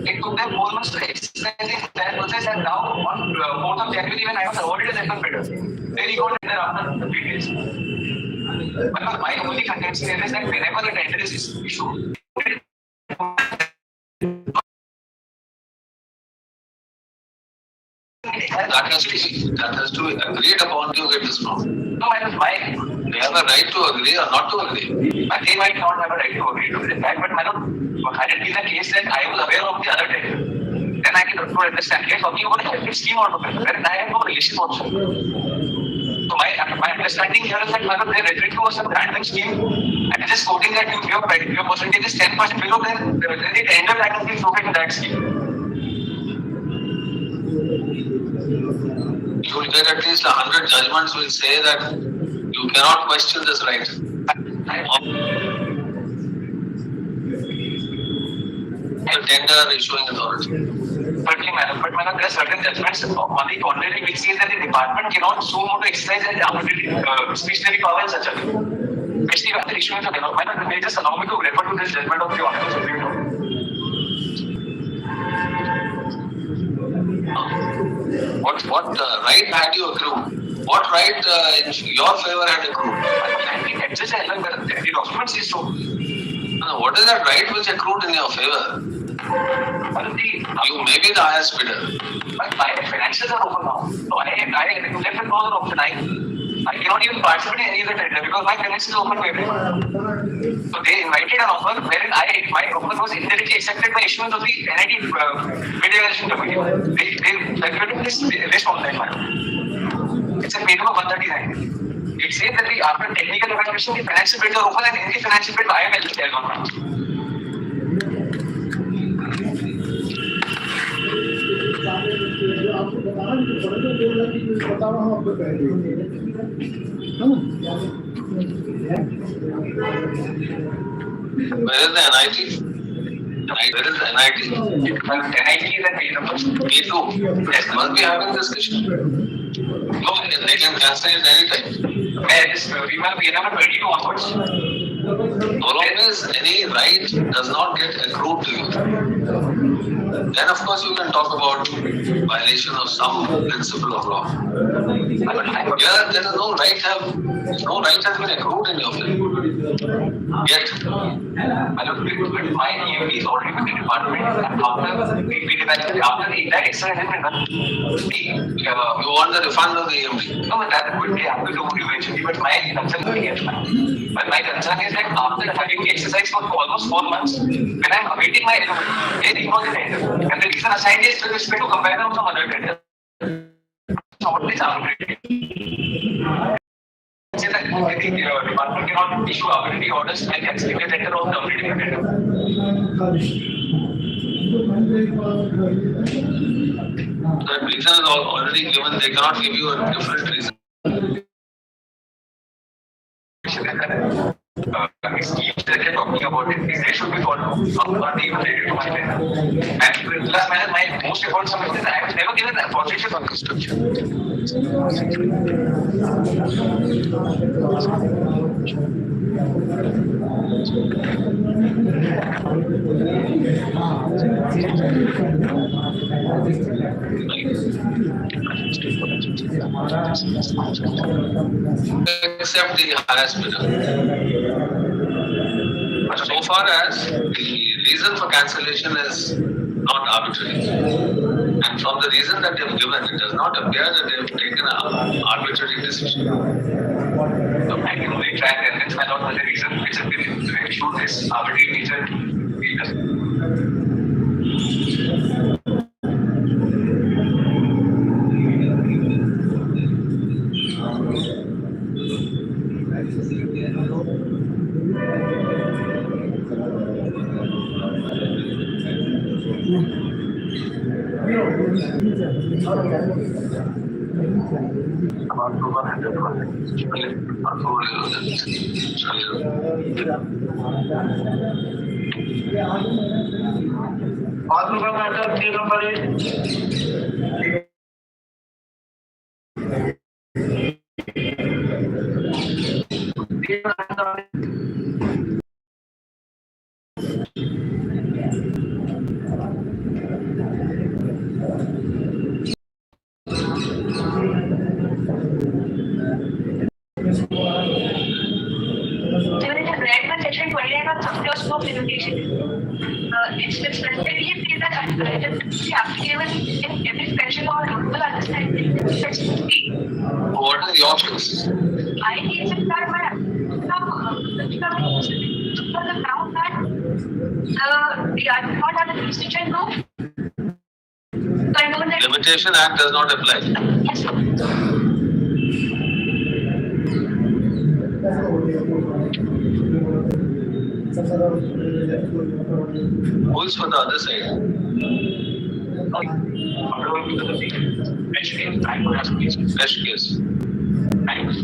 It took them 4 months to exercise the entire process, and now on 4th of January, when I was awarded as F1 bidder, then he got tender after 3 days. But my only contention here is that whenever the tender is issued, that has to be agreed upon to get this from. No, I was my. They have a right to agree or not to agree. They might not have a right to agree to that, but had it been the case that I was aware of the other tender, then I can understand. We are talking about a separate scheme altogether, and I have no relation also. So my understanding here is that they're referring to some random scheme and just quoting that your percentage is 10% below, then the tender that has been floated in that scheme. You will get at least 100 judgments will say that you cannot question this right. The tender issuing authority. But madam, there are certain judgments on the contrary which says that the department cannot sue more to exercise discretionary power in such a way. Especially when the issuance of madam, they just allow me to refer to this judgment of the Honorable Supreme Court. What right had you accrued? What right in your favor had accrued? I think that's just the document says so. What is that right which accrued in your favor? You may be the highest bidder. But my financials are open now. So I left with no other option. I cannot even participate in any of the tender because my financials are open to everyone. So they invited an offer wherein my offer was indirectly accepted by issuance of the NIT bid evaluation committee. They circulated this list online. It's a page number 139. It says that after technical evaluation, the financial bids are open and any financial bid I am eligible on. Where is the NIT? Where is the NIT? NIT is a page number. P2. Yes, must be having discussion. No, they can cancel it anytime. Yes, we have 22 onwards. So long as any right does not get accrued to you, then of course you can talk about violation of some principle of law. But here there is no right has been accrued in your favor. Yet. My EMD is already with the department and after the exact exercise has been done. You want the refund of the EMD? No, that would be happy to do eventually, but my concern is that after having the exercise for almost 4 months, when I'm awaiting my eligibility, they recall the tender. And the reason assigned is with respect to comparison with some other tender. So what is arbitrary? Say that the department cannot issue arbitrary orders and can skip the tender or terminate the tender. That reason is already given. They cannot give you a different reason. Schemes that they're talking about it, they should be followed. Not even related to my tender. And plus, my most important submission is I was never given an opportunity for construction. Except the highest bidder. So far as the reason for cancellation is not arbitrary, and from the reason that they have given, it does not appear that they have taken an arbitrary decision. So I can only try and convince my lord the reason which has been issued is arbitrary nature. During the Red Section 29 of Subclass Scope Limitation, it specifically says that identity applicable in every special or local understanding specifically. What are the options? I need to start my on the ground that we are not have a restriction group. So I know that. Limitation Act does not apply. Yes, sir. Who is for the other side? Fresh case. Thanks.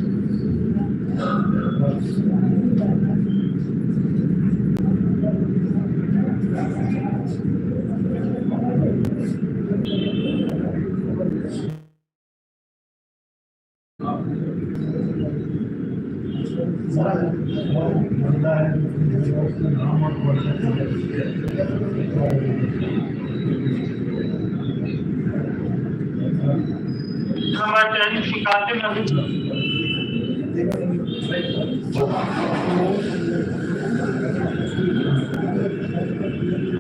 हमारे शिकायतें नभी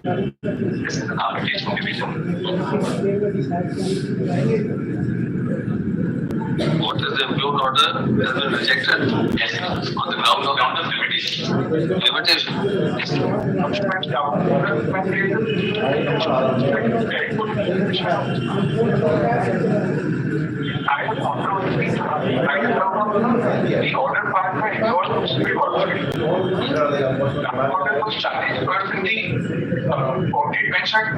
This is an arbitration division. What is the improved order? Has been rejected. Yes, sir. On the ground of limitation. limitation. Yes, sir. I would also think the order part by involved civil authority. The order was challenged first in the audit mentioned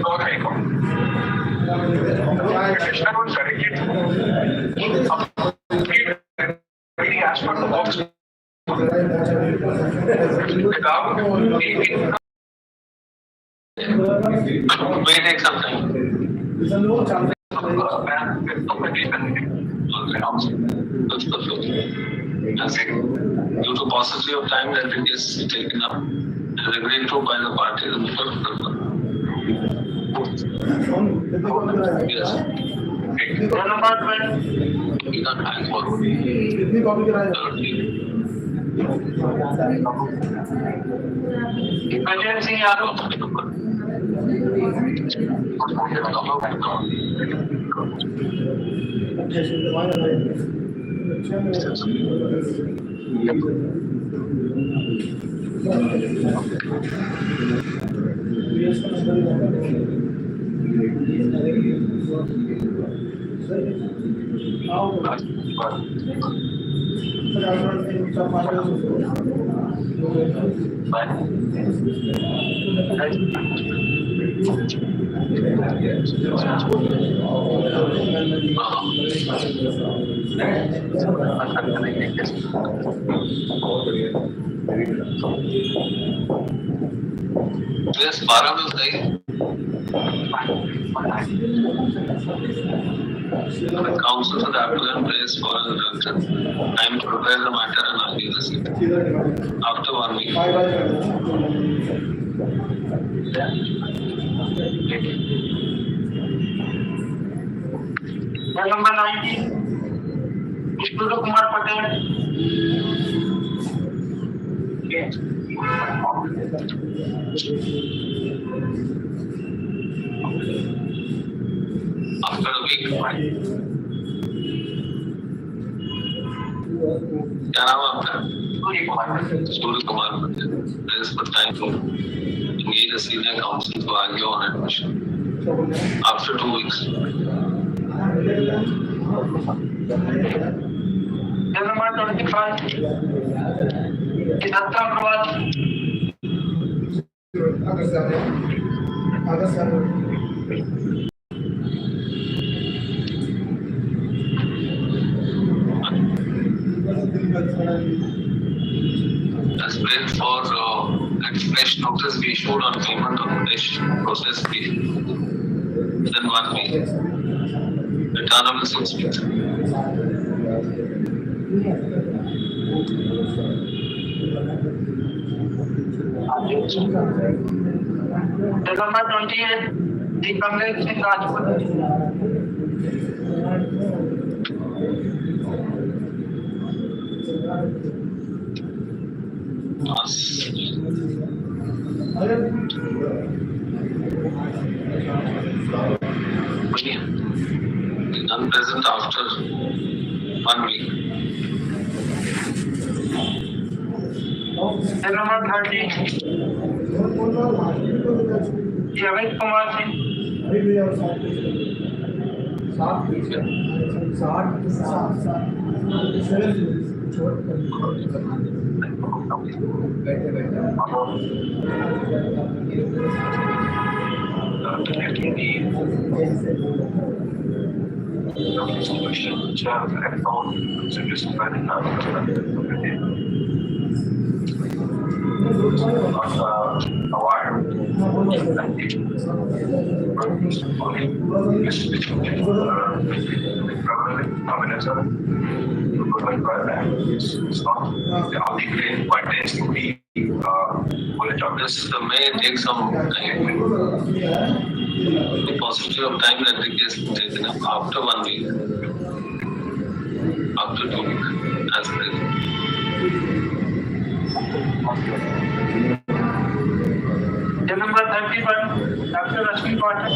Lord High Court. The petitioner was directed to as per the box without taking May take some time. That's perfect. Due to paucity of time, that it is taken up and agreed to by the parties in the first purpose. Yes. You can hang forward. emergency Yes, 12 is there. The counsel to the applicant place for an injunction. Time to prepare the matter and argue the same. After 1 week. number 19 Vishnu Kumar Patel. After a week. क्या नाम है आपका? Surya Kumar Patel. There is for time to engage a senior counsel to argue on admission. After 2 weeks. Number 25 Dutta Agrawal. As prayed for a fresh notice be issued on payment of fresh process fee. Then 1 week. Return on the 6 weeks. Number 28 Deepangar Singh Rajput. None present after 1 week. Number 30. Javed Kumar Singh. This may take some time. The possibility of time that the case will take after 1 week, after 2 weeks, as present. Number 31. Dr. Rashmi Patel.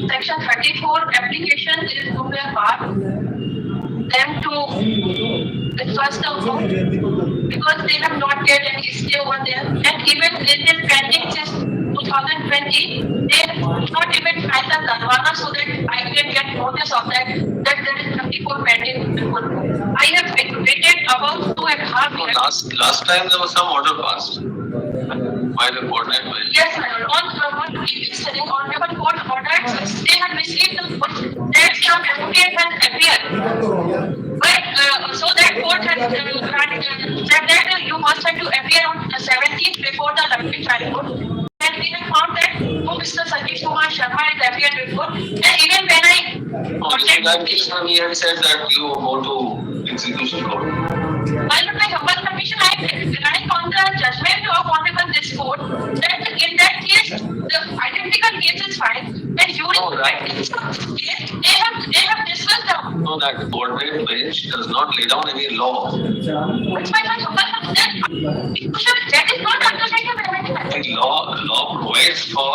Section 34 application is to be a part them to discuss the vote because they have not get any stay over there, and even it is pending since 2020. They not even file the Darwana so that I can get notice of that there is 34 pending. I have waited about 2.5 years. Last time there was some order passed by the coordinate bench. Yes, my lord. On sitting on level court orders, they have received the that some advocate has appeared. But so that court has said that you must have to appear on the 17th before the elected trial court. And we have found that Mr. Satish Kumar Sharma has appeared before. And even when I in that case, he had said that you go to execution court. While my humble commission, I rely on the judgment of Honorable this court that in that case, the identical case is filed, and during case, they have discussed the. No, that coordinate bench does not lay down any law. Which my humble commission, that is not undertaken by my The law provides for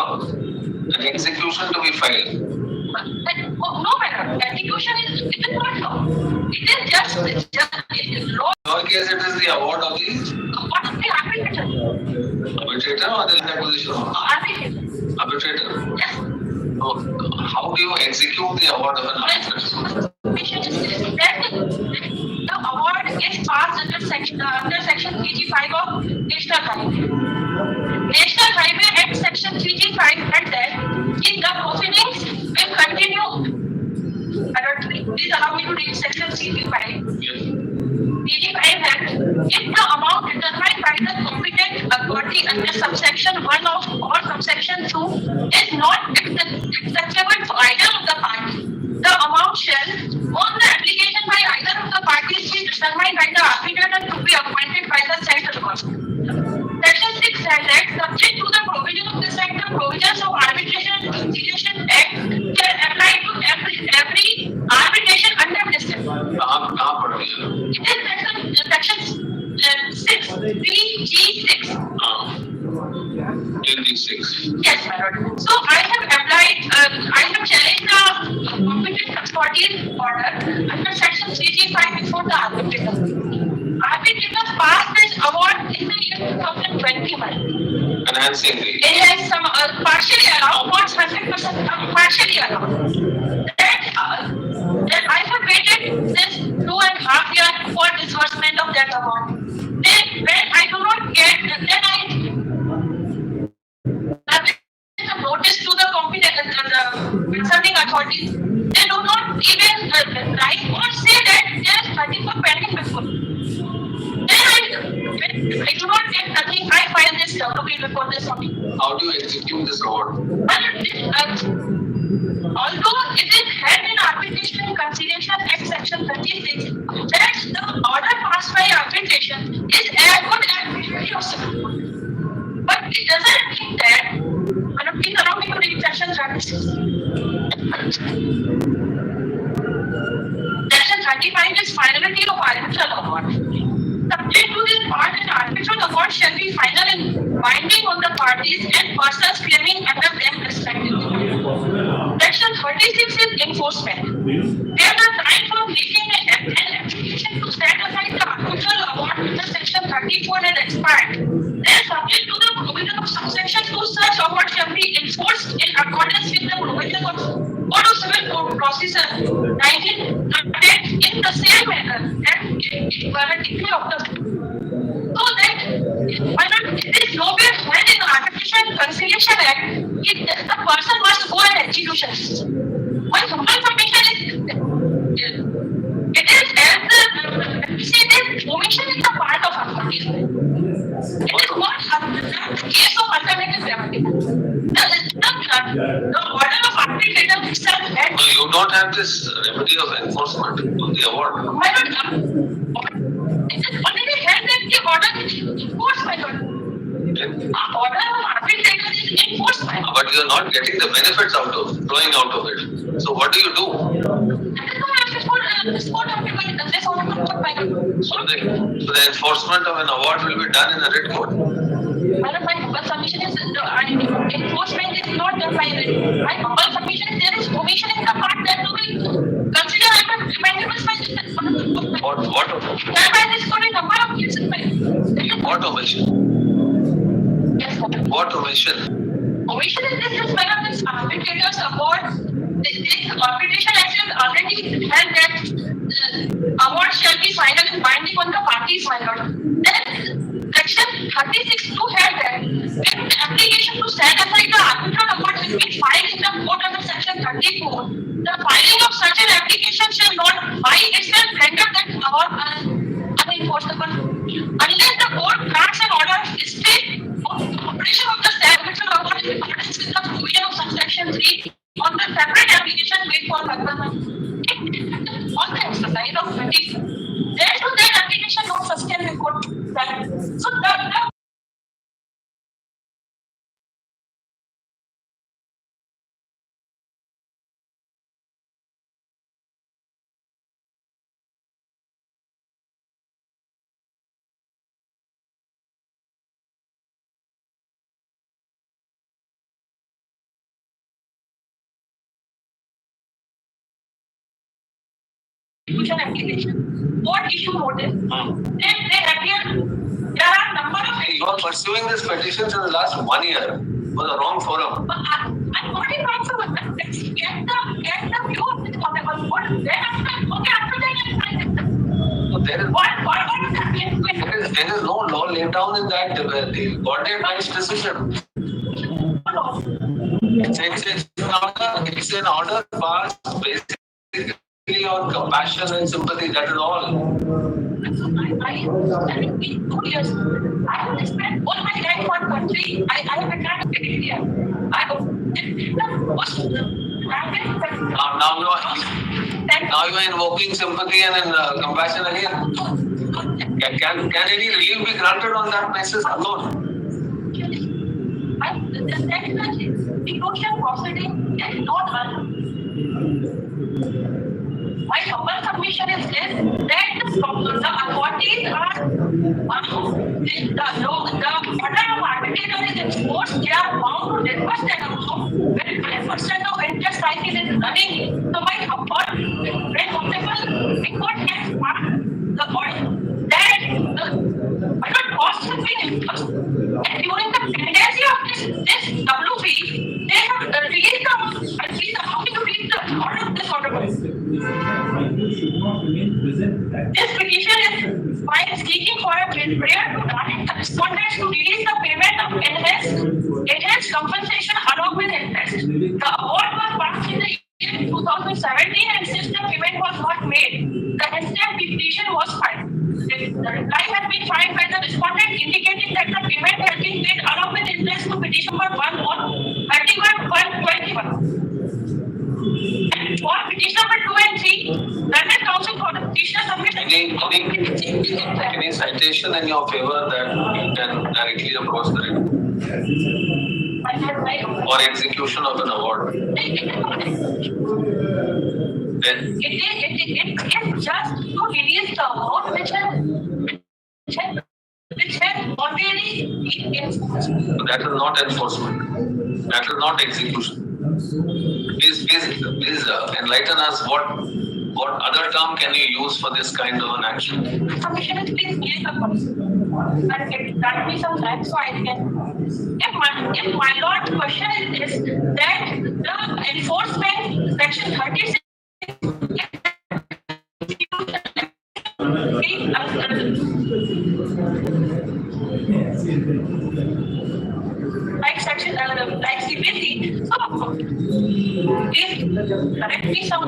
an execution to be filed. no matter, execution is not law. It is just law. In our case, it is the award of the What is the arbitrator? arbitrator or the acquisition of Arbitrator. arbitrator. Yes. So, how do you execute the award of an arbitrator? The award is passed under section 3G5 of National Highway. National Highway Act section 3G5 had that in the proceedings will continue. Please allow me to read section 3G5. Yes. 3G5 Act, if the amount determined by the competent authority under subsection 1 of or subsection 2 is not acceptable to either of the parties, the amount shall, on the application by either of the parties, be determined by the arbitrator to be appointed by the central court. Section 6 says that subject to the provision of this act, the provisions of Arbitration and Conciliation Act shall apply to every arbitration under this act. कहाँ पढ़ रही है? It is section 6, 3G6. 3G6. Yes, my lord. So I have applied, I have challenged the competent authorities order under section 3G5 before the arbitrator. Arbitrator passed this award in the year 2021. Enhancing the. It has some partially allowed, not 100%, partially allowed. That I have waited since 2.5 years for disbursement of that amount. Then when I do not get, then I the notice to the competent concerning authorities. They do not even write or say that there is 34 pending before. Then when I do not get nothing. I file this WP before this only. How do you execute this award? Although it is held in arbitration and conciliation Act section 36, that the order passed by arbitration is as good as majority of Supreme Court. But it doesn't mean that, please allow me to read section 36. Section 35 is finality of arbitral award. Subject to this part, an arbitral award shall be final and binding on the parties and persons claiming under them respectively. Section 36 is enforcement. Where the time for making an application to set aside the arbitral award under section 34 has expired, then subject to the provision of subsection 2, such award shall be enforced in accordance with the provision of Code of Civil Procedure 1938 in the same manner as equality of the. So that it is nowhere held in the Arbitration and Conciliation Act, the person must go and execution. When human submission is, it is as the omission is the part of authority. It is not the case of alternative remedy. The order of arbitrator itself had. No, you don't have this remedy of enforcement of the award. Why not? It is already held that the order is enforced by the order of arbitrator is enforced by. But you are not getting the benefits flowing out of it. So what do you do? So the enforcement of an award will be done in a writ court. My submission is enforcement is not done by writ. My humble submission is there is omission in the part that will consider amendments by What omission? thereby this court a number of cases by. What omission? Yes, sir. What omission? Omission is this when this arbitrators award this arbitration action already held that award shall be final and binding on the parties minor. Then section 36 too held that when the application to set aside the arbitral award will be filed in the court under section 34, the filing of such an application shall not by itself render that award unenforceable unless the court grants an order state operation of the arbitral award in accordance with the provision of subsection 3 on the separate application made for purpose on the exercise of duty. Therefore, that application not sustain the court. So the application. What issue notice? Then they appear. There are number of. You are pursuing this petition for the last 1 year for the wrong forum. I'm not in wrong for get the view of this honorable court. Then after that, So there is what there is no law laid down in that the coordinate bench decision. It's an order passed basically on compassion and sympathy. That is all. I in 2 years, I have spent all my life on country. I have attracted India. I have the most rapid. Now you are invoking sympathy and compassion again. Can any relief be granted on that basis alone? The negotiation proceeding is not my humble submission is this that the authorities are the order of arbitrator is enforced. They are bound to disperse that amount when 5% of interest cycle is running. So my humble, when possible, the court has marked the point that the costs have been imposed. And during the pendency of this WP, they have released the amount to reach the order of this order. This petition is by seeking for a prayer to direct the respondents to release the payment of enhanced compensation along with interest. The award was passed in the year 2017 and since the payment was not made, the instant petition was filed. The reply has been filed by the respondent indicating that the payment has been made along with interest to petition number 1 on 31/1/21. For petition number 2 and 3, learned counsel for the petitioner submitted Any citation in your favor that you can directly approach the writ or execution of an award? Then It is just to release the amount which has already been enforced. that is not enforcement. That is not execution. Please enlighten us. What other term can you use for this kind of an action? Submission is please clear the person. And that be some time so I can. If my lord's question is that the enforcement section 36 like section like CPC, so please correct me some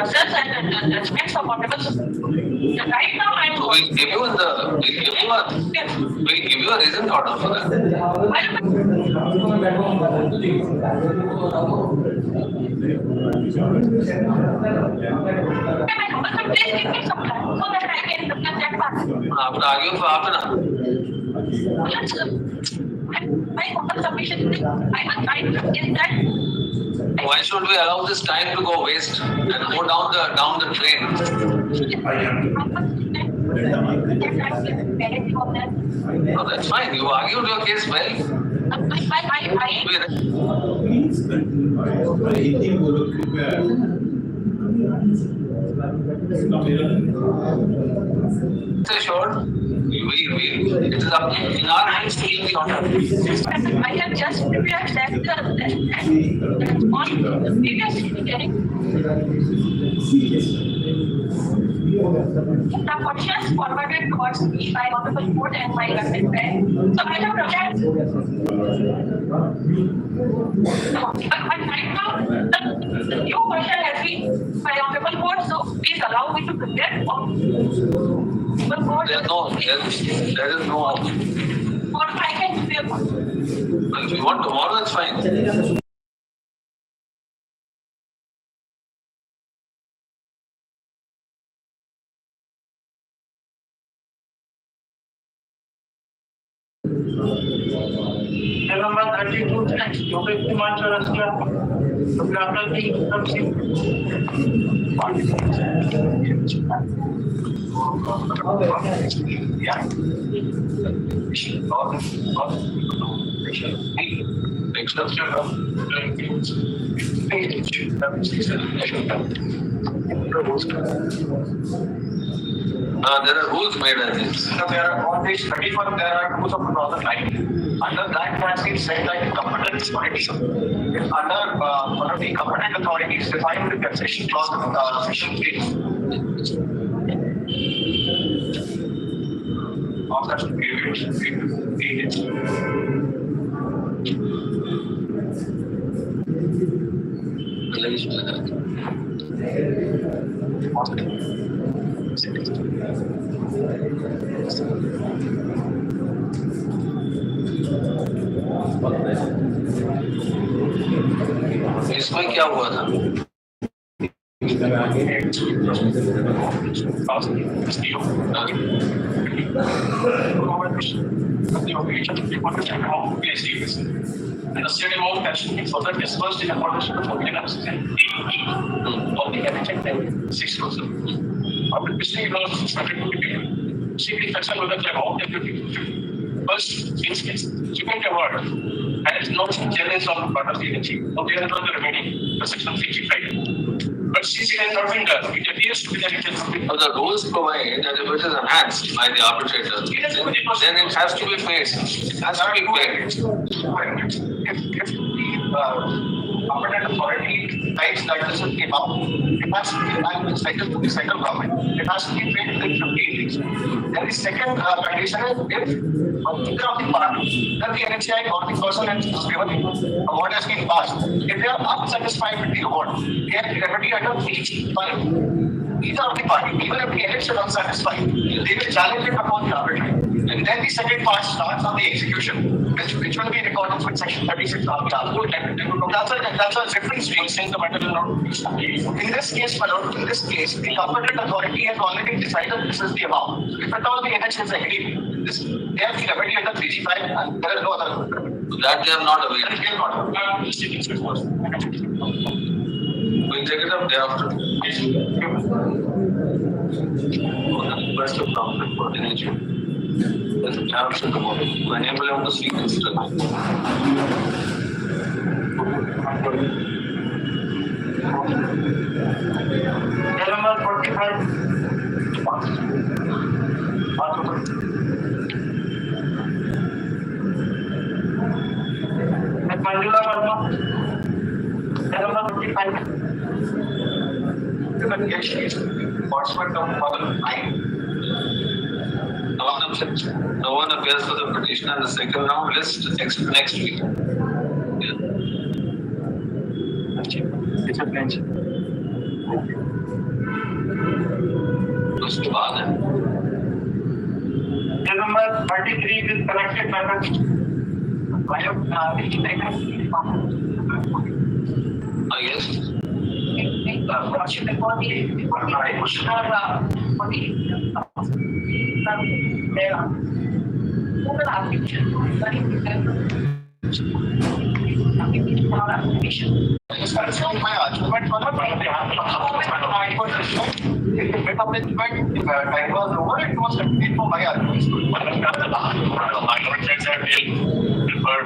asserts and judgments of whatever. Right now I'm We'll give you a reasoned order for that. Please give me some time so that I can get that back. After arguing for half an hour. My open submission is that Why should we allow this time to go waste and go down the drain? No, that's fine. You argued your case well. Assured, it is up in our hands to give the order. I have just prepared that on the previous hearing. The questions forwarded towards me by Honorable Court and my learned friend. So I have prepared. But right now, the new question has been by Honorable Court, so please allow me to prepare for the court. There is no. Or I can prepare for. If you want tomorrow, that's fine. Bill number 32, Joseph Kumar Chaurasia, Dr. P. Singh. Next up, there are rules made, I think. There are on page 31, there are rules of 2009. Under that has been said that competent authorities. Under one of the competent authorities defined the concession clause of section 3. Of that period. इसमें क्या हुआ था? And the state amount cash for that disbursed in accordance with the formula of the NHS 6 crores. After visiting laws started to be given, simply flexible with the amount first instance, Supreme Court has no challenge on the part of the NHS. Now they are not the remaining for section 55. But since it has not been done, it appears to be that it has not been done. The rules provide that if it is enhanced by the arbitrator, then it has to be paid. It has to be paid. If the competent authority decides that this is the amount, it has to be cycle to the central government. It has to be paid within 15 days. Then the second condition is if either of the parties, that the NHI or the person has given the award has been passed, if they are unsatisfied with the award, they have remedy under each file. either of the party, even if the edits are unsatisfied, they will challenge it upon the arbitration. And then the second part starts on the execution, which will be in accordance with section 36 of the Arbitral. That's a different stream saying the matter will not be stopped. In this case, my lord, the competent authority has already decided this is the amount. If at all the NH is agreed, they have the remedy under 3G5 and there is no other. That they have not That availed. is not. We'll take it up day after. Request of conflict for energy. There's a chance in the morning to enable him to seek instruction. Number 45. Mandula Verma. Number 45. Enforcement of Model 9. No one appears for the petition and the second round list next week. उसके बाद है Number 33 with connected matters. yes. My argument was if the bit of the time was over, it was complete for my argument. My lord said that he'll prefer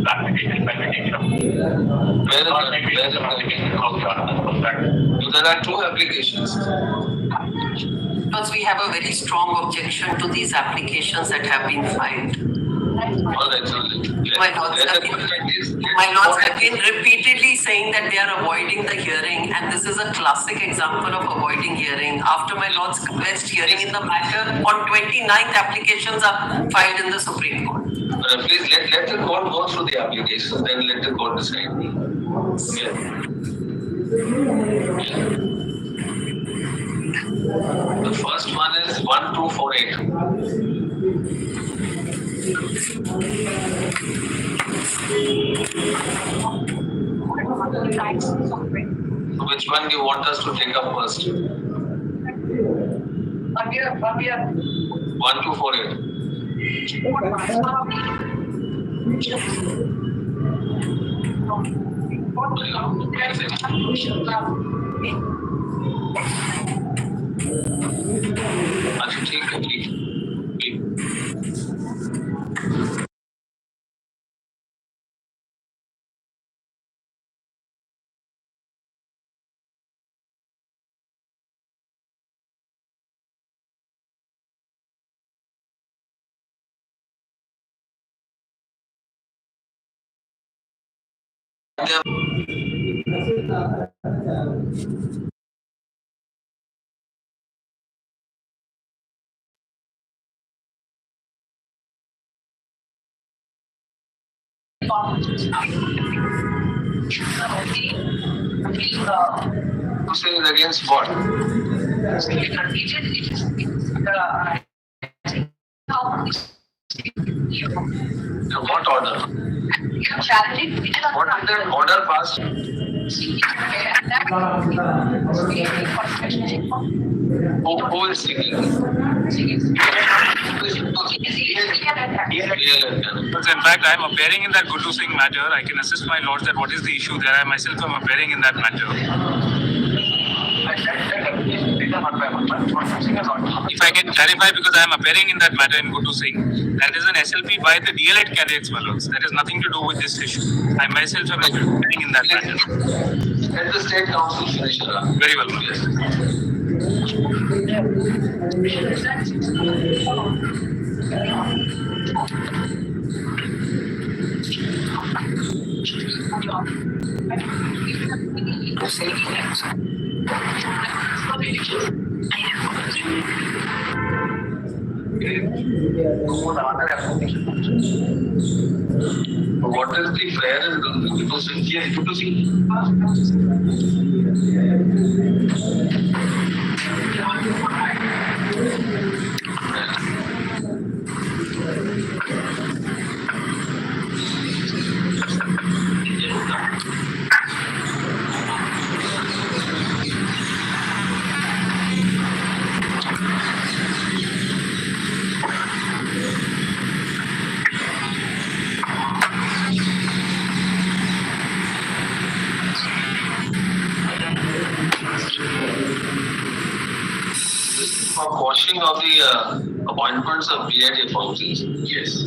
the application by making it up. There are two applications. Because we have a very strong objection to these applications that have been filed. All right, so My lords have been repeatedly saying that they are avoiding the hearing, and this is a classic example of avoiding hearing. After my lords commenced hearing in the matter, on 29th applications are filed in the Supreme Court. Please let the court go through the application, then let the court decide. Yeah. The first one is 1248. Which one do you want us to take up first? 1248. अच्छा ठीक है ठीक है Who says against what? So what order? What is the order passed? Who is seeking? Because in fact, I am appearing in that Guttu Singh matter. I can assist my lords that what is the issue there. I myself am appearing in that matter. If I can clarify, because I am appearing in that matter in Guttu Singh, that is an SLP by the DLED candidates, my lords. That has nothing to do with this issue. I myself am appearing in that matter. Let the state council finish it up. Very well, yes. What is the prayer in Guttu Singh? Yes, Guttu Singh. for quashing of the appointments of PID appointees. Yes.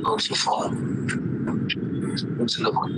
Also fall. What's the point?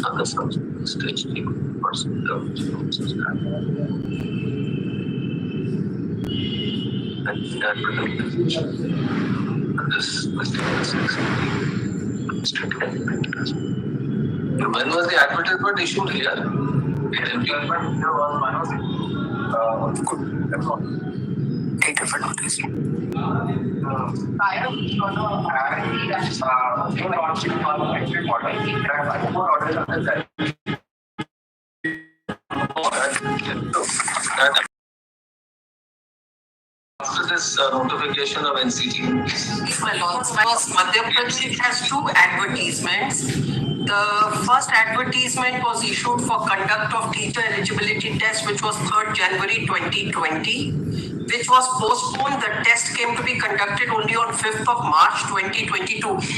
Other stage person and this when was the advertisement issued here? Eight different notices. After this notification of NCT, My lords, Madhya Pradesh has two advertisements. The first advertisement was issued for conduct of teacher eligibility test, which was 3rd January 2020, which was postponed. The test came to be conducted only on 5th of March 2022.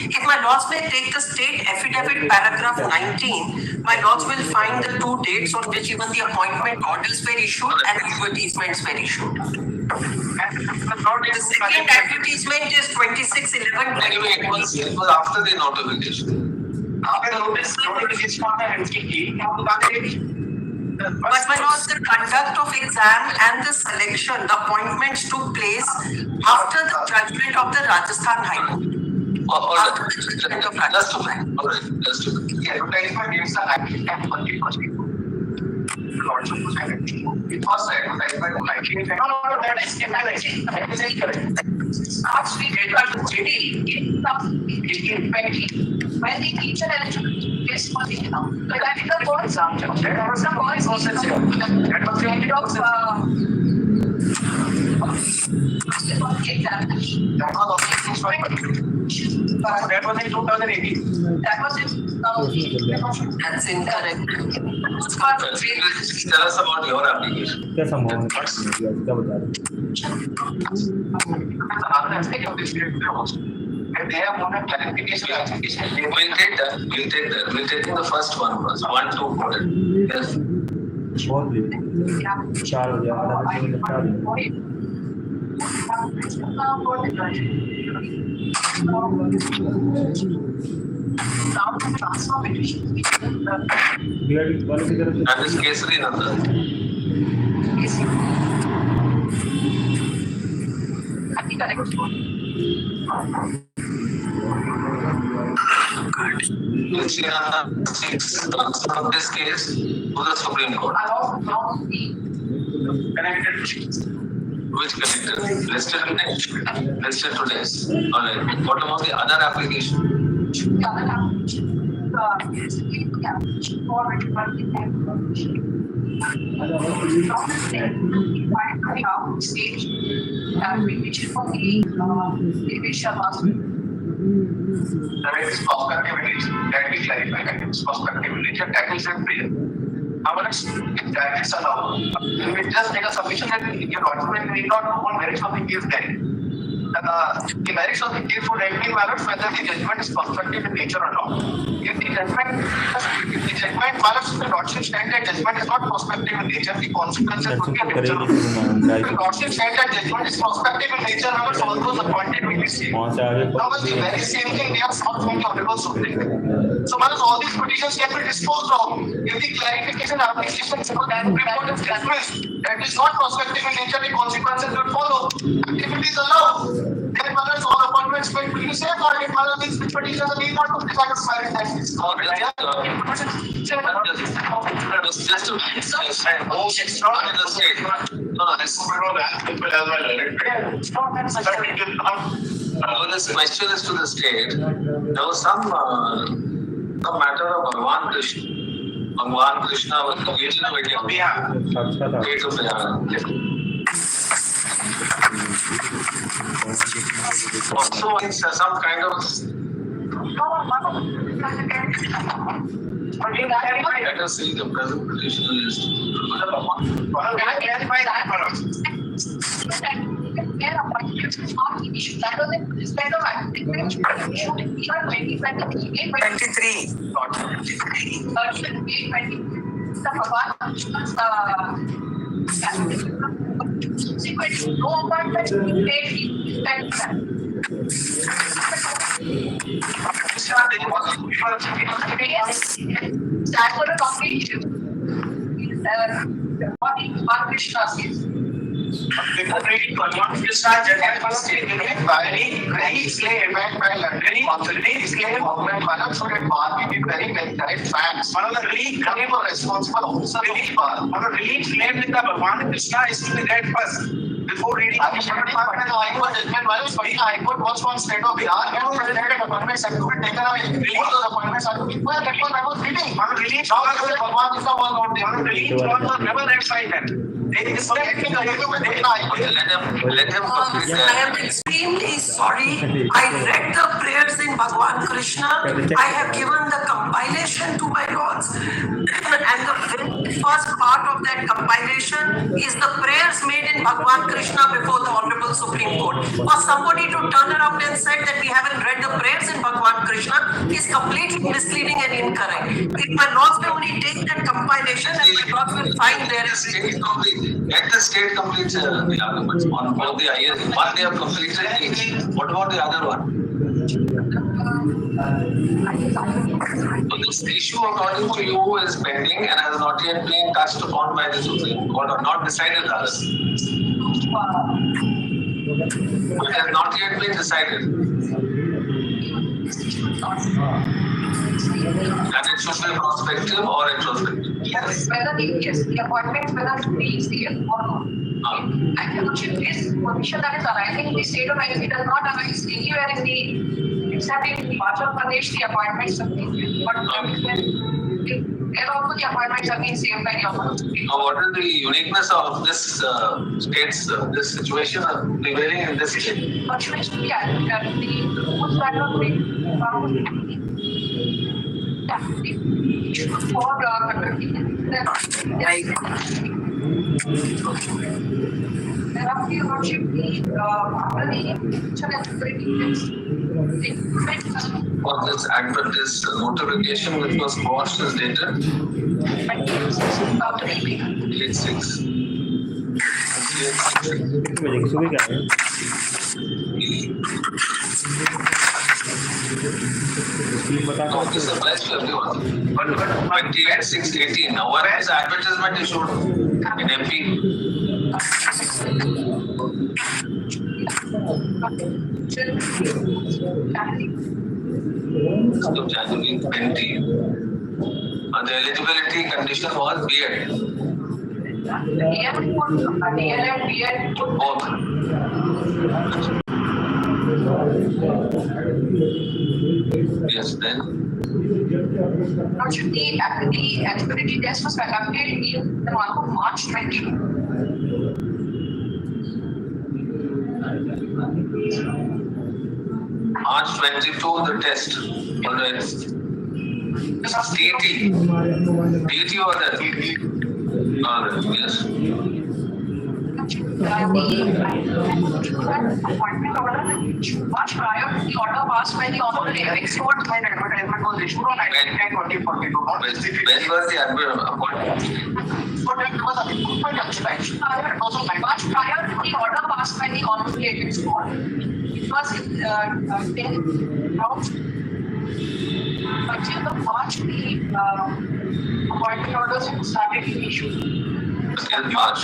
If my lords may take the state affidavit paragraph 19, my lords will find the two dates on which even the appointment orders were issued and advertisements were issued. The second advertisement is 26/11. anyway, it was after the notification. After notification on the NCT, But my lords, the conduct of exam and the selection, the appointments took place after the judgment of the Rajasthan High Court. After the judgment of Rajasthan High Court. Just to advertisement gives the IP and money for people. Lots of society. It was the advertisement like no, that is incorrect. Actually, it was when the teacher is for the but I think the boys are there was some boys also that was the end of examination. That was in 2018. That was it. That's incorrect. It's called tell us about your application. क्या संभव है क्या बता रहे Another aspect of this period also. And they have one clarification. We'll take that. We'll take the first one first. 1, 2, 4. Yes. बहुत late 4 बजे आधा बजे निपटा दें बीआरटी वालों की तरफ से That is Kesari Nanda. Luciana seeks transfer of this case to the Supreme Court. Which connected? Listed today? Listed today. Alright. What about the other application? That is prospective in nature. That we clarify that it's prospective in nature. That is in prayer. However, if that is allowed, we just take a submission that your document need not know on merits of the case then. The merits of the case would have been valid whether the judgment is prospective in nature or not. If the judgment values the lordship stand that judgment is not prospective in nature, the consequences would be a nature. If the lordship stand that judgment is prospective in nature, however, all those appointed will be same. Now, the very same thing they are sought from the Honorable Supreme Court. So, all these petitions can be disposed of if the clarification application for that report is dismissed. That is not prospective in nature, the consequences will follow. Activities allowed. Then, all appointments will be safeguarded. These petitions are not to be satisfied in that case. Just to it's not in the state. No, this question is to the state. There was some matter of Bhagwan Krishna was engaged in a video. Date of also, it's some kind of. Let us see the present petition list. Can I clarify that? Their appointments is not issued. That was in respect of agreement issued in year 2023. 23. The Bhagwan subsequently, no appointment is made in that for a complete issue. What is Bhagwan Krishna's case? Before reading Bhagwan Krishna, judgment was taken very slave by London, constantly slave government manner so that bar be very correct facts. One of the relief coming for responsible officer relief bar. One of the relief claim with the Bhagwan Krishna is to be read first. Before reading High Court judgment values, High Court was from state of Bihar and president appointments have to be taken away. All those appointments are to be well, that was I was reading. One of the relief Bhagwan Krishna was not there. One of the relief was never read by them. Let him I am extremely sorry. I read the prayers in Bhagwan Krishna. I have given the compilation to my lords. And the very first part of that compilation is the prayers made in Bhagwan Krishna before the Honorable Supreme Court. For somebody to turn around and say that we haven't read the prayers in Bhagwan Krishna is completely misleading and incorrect. If my lords may only take that compilation and my lords will find there is Let the state complete the arguments on both the IS. One they have completed each. What about the other one? So this issue, according to you, is pending and has not yet been touched upon by the Supreme Court or not decided thus. It has not yet been decided. And it should be prospective or retrospective. Yes, the appointment whether to be CM or not. And this position that is arising in the state of NC does not arise anywhere in the, except in Himachal Pradesh, the appointments are being, but there also the appointments are being saved by the office. Now, what is the uniqueness of this state's this situation prevailing in this state? But should be the rules that are being Well, this advert, this notification which was quashed is dated 8/6. कितने बजे सुबह क्या है scheme बता No, this applies to everyone. But 28/6/18. Now, where is advertisement issued in MP? So January 20. And the eligibility condition was B.Ed. Both. Yes, then. Not should the eligibility test was conducted in the month of March 20. March 22, the test. All right. This is TT. TT or that? All right, yes. Appointment order much prior to the order passed by the honorable export when advertisement was issued on 2042. When was the appointment? But it was a recruitment expansion. It was much prior to the order passed by the honorable export. It was 10 rounds. Until the March, the appointment orders started being issued. 30th March.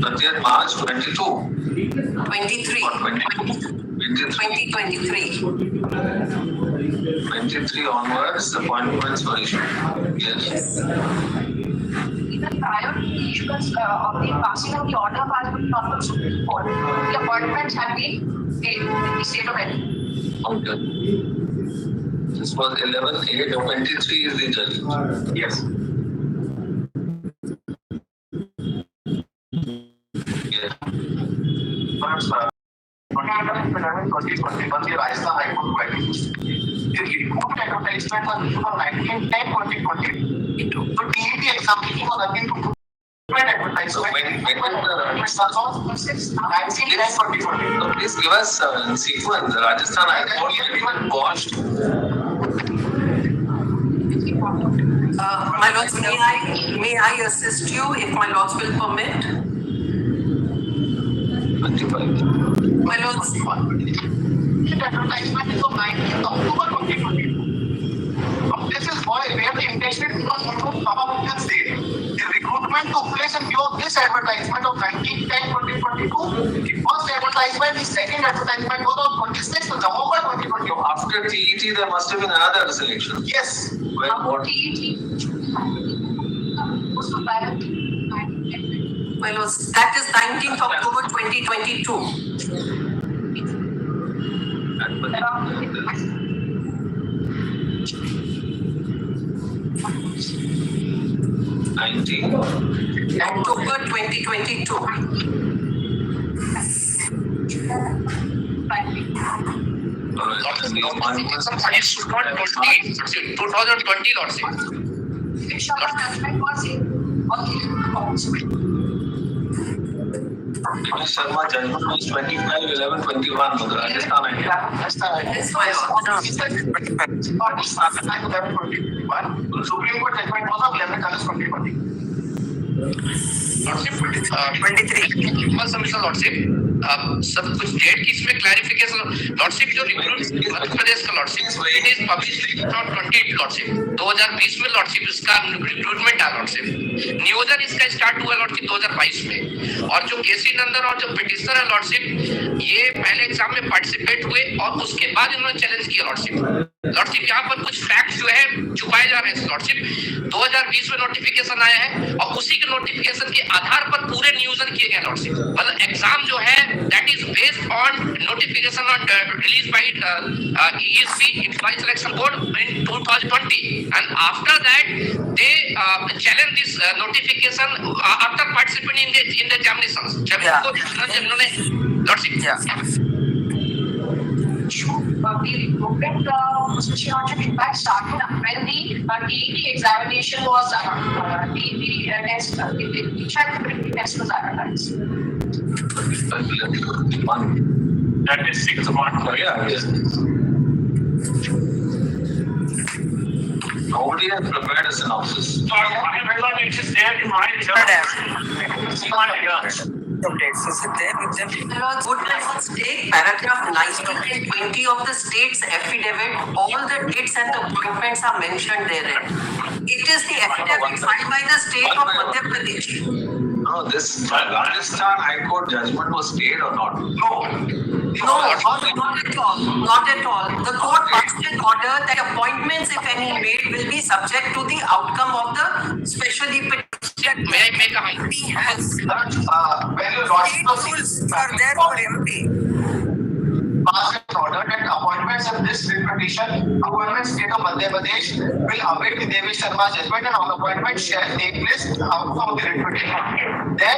30th March 22. 23. Or 23. 2023. 23 onwards, appointments were issued. Yes. Even prior to the issuance of the passing of the order by the Honorable Supreme Court, the appointments had been made in the state of Delhi. Okay. This was 11/8/23 is the judge. Yes. Yes. Perhaps, 2021 the Rajasthan High Court queries. The recruitment advertisement was issued on 19/10/2020. So TET examination was again to advertisement. So when it starts on 19/10/2020. So please give us in sequence. Rajasthan High Court even quashed. My lords, may I assist you if my lords will permit? 25. My lords, The advertisement is on 19th October 2020. This is where the intention was to come up with this date. The recruitment took place in view of this advertisement of 19/10/2022. The first advertisement, the second advertisement was on 26th of November 2022. After TET, there must have been another selection. Yes. When what? my lords, that is 19th October 2022. October 2022. It's not 2020, Lord say. Sharma judgment was 25/11/21 for the Rajasthan High Court. Yes, my lord. Supreme Court judgment was of 11 August 2020. Lordship, 23. submission, Lordship. सब कुछ date की इसमें clarification lordship जो recruit Madhya Pradesh का lordship it is published from 20 lordship 2020 में lordship इसका recruitment है lordship नियोजन इसका स्टार्ट हुआ लॉर्डशिप 2022 में और जो केसी नंदन और जो पिटिशनर है लॉर्डशिप ये पहले एग्जाम में पार्टिसिपेट हुए और उसके बाद इन्होंने चैलेंज किया लॉर्डशिप यहाँ पर कुछ फैक्ट जो है छुपाए जा रहे हैं लॉर्डशिप 2020 में नोटिफिकेशन आया है और उसी के नोटिफिकेशन के आधार पर पूरे नियोजन किए गए लॉर्डशिप मतलब एग्जाम जो है that is based on notification on release by ESC employ selection board in 2020 and after that they challenge this notification after participating in the examinations जब इन्होंने lordship the recruitment in fact started when the TET examination was the test the test was advertised. That is 6 months. Yeah, yes. Nobody has prepared a synopsis. So it is there in my Good lords, take paragraph 19 and 20 of the state's affidavit. All the dates and the appointments are mentioned therein. It is the affidavit filed by the state of Madhya Pradesh. No, this Rajasthan High Court judgment was stayed or not? No, not at all. Not at all. The court passed an order that appointments, if any made, will be subject to the outcome of the specially petition. may I make a MP has when your lordship rules are there for MP. passed an order that appointments of this petition, appointment state of Madhya Pradesh will await the Devi Sharma judgment and all appointments shall take place outcome of the petition. Then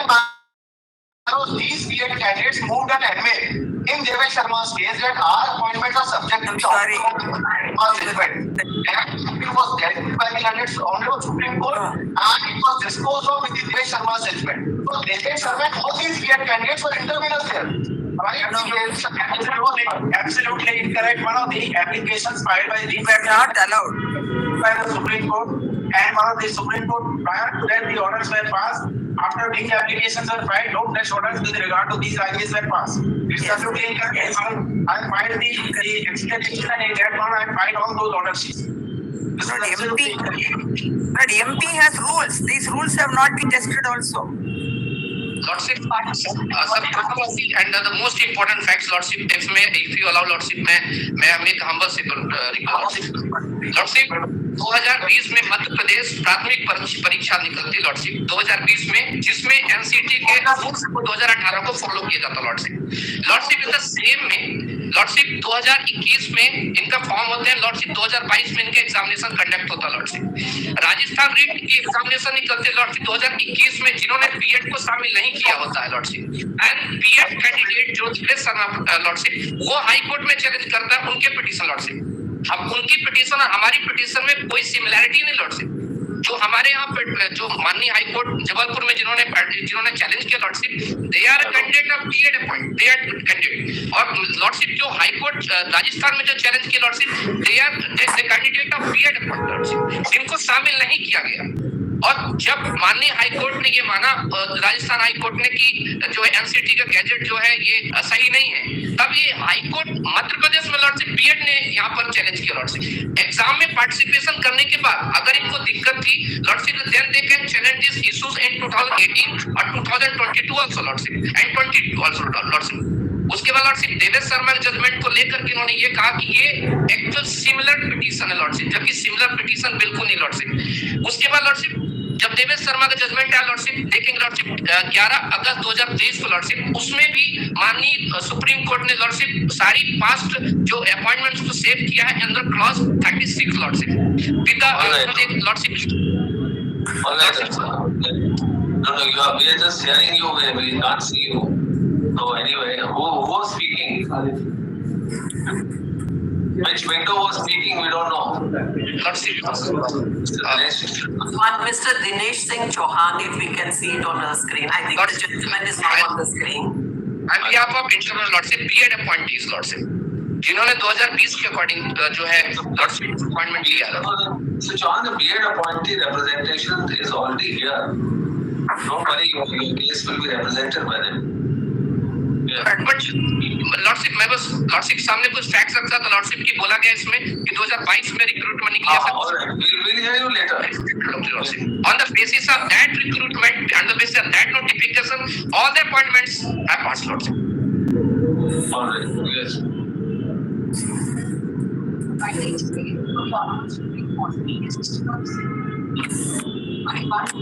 these BEd candidates moved an admit in Devi Sharma's case that our appointments are subject to the outcome of the Sharma's judgment. And it was dealt by the candidates on the Supreme Court and it was disposed of with the Devi Sharma's judgment. So Devi Sharma, all these BEd candidates were interveners there. Right? Absolutely incorrect. One of the applications filed by the were not allowed by the Supreme Court, and one of the Supreme Court prior to that the orders were passed. After these applications were filed, no fresh orders with regard to these ideas were passed. It's absolutely incorrect. I filed the extension and that one I filed on those order sheets. But MP has rules. These rules have not been tested also. Lordship and the most important facts lordship if you allow lordship मैं make humble से lordship 2020 में मध्य प्रदेश प्राथमिक परीक्षा निकलती lordship 2020 में जिसमें NCT के rules को 2018 को फॉलो किया जाता लॉर्डशिप इन द सेम में लॉर्डशिप 2021 में इनका फॉर्म होते हैं लॉर्डशिप 2022 में इनके एग्जामिनेशन कंडक्ट होता लॉर्डशिप राजस्थान रीट की एग्जामिनेशन निकलते लॉर्डशिप 2021 में जिन्होंने बीएड को शामिल नहीं किया होता है लॉर्डशिप एंड बीएड कैंडिडेट जो लॉर्डशिप वो हाई कोर्ट में चैलेंज करता है उनके पिटीशन लॉर्डशिप अब उनकी पिटीशन और हमारी पिटीशन में कोई सिमिलैरिटी नहीं लॉर्डशिप जो हमारे यहाँ पे जो माननीय हाई कोर्ट जबलपुर में जिन्होंने चैलेंज किया lordship they are candidate of BEd appoint they are candidate और लॉर्डशिप जो हाई कोर्ट राजस्थान में जो चैलेंज किया lordship they are candidate of BEd appoint lordship जिनको शामिल नहीं किया गया और जब माननीय हाई कोर्ट ने ये माना राजस्थान हाई कोर्ट ने कि जो है एनसीटी का गैजेट जो है ये सही नहीं है तब ये हाई कोर्ट मध्य प्रदेश में लॉर्डशिप बीएड ने यहाँ पर चैलेंज किया लॉर्डशिप एग्जाम में पार्टिसिपेशन करने के बाद अगर इनको दिक्कत थी lordship then they can challenge this issues in 2018 और 2022 also lordship and 22 also lordship उसके बाद लॉर्डशिप देवेश शर्मा के जजमेंट को लेकर के इन्होंने ये कहा कि ये एक्चुअल सिमिलर पिटीशन है लॉर्डशिप जबकि सिमिलर पिटीशन बिल्कुल नहीं लॉर्डशिप उसके बाद लॉर्डशिप जब देवेश शर्मा का जजमेंट आया लॉर्डशिप देखेंगे लॉर्डशिप 11 अगस्त 2023 को लॉर्डशिप उसमें भी माननीय सुप्रीम कोर्ट ने लॉर्डशिप सारी पास्ट जो अपॉइंटमेंट्स को सेव किया है under clause 36 lordship with the lordship No, we are just hearing you. We can't see you. So anyway, who was speaking? Which window was speaking? We don't know. Mr. Dinesh Singh Chauhan, if we can see it on the screen. I think the gentleman is now on the screen. On behalf of internal lordship, BEd appointees lordship, जिन्होंने 2020 के according जो है lordship appointment लिया था. So Chauhan, the BEd appointee representation is already here. Don't worry, your case will be represented by them. But lordship मैं बस lordship सामने कुछ फैक्ट्स रखा तो लॉर्डशिप की बोला गया इसमें कि 2022 में रिक्रूटमेंट निकला था। We'll hear you later. On the basis of that recruitment, on the basis of that notification, all the appointments are passed, Lordship. All right. Yes.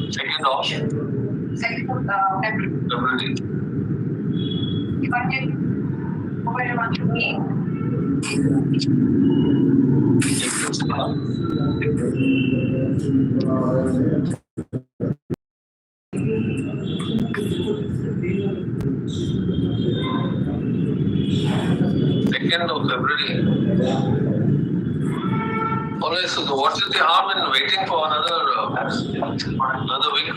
Second of February. Second of February. Alright, so what is the harm in waiting for another week?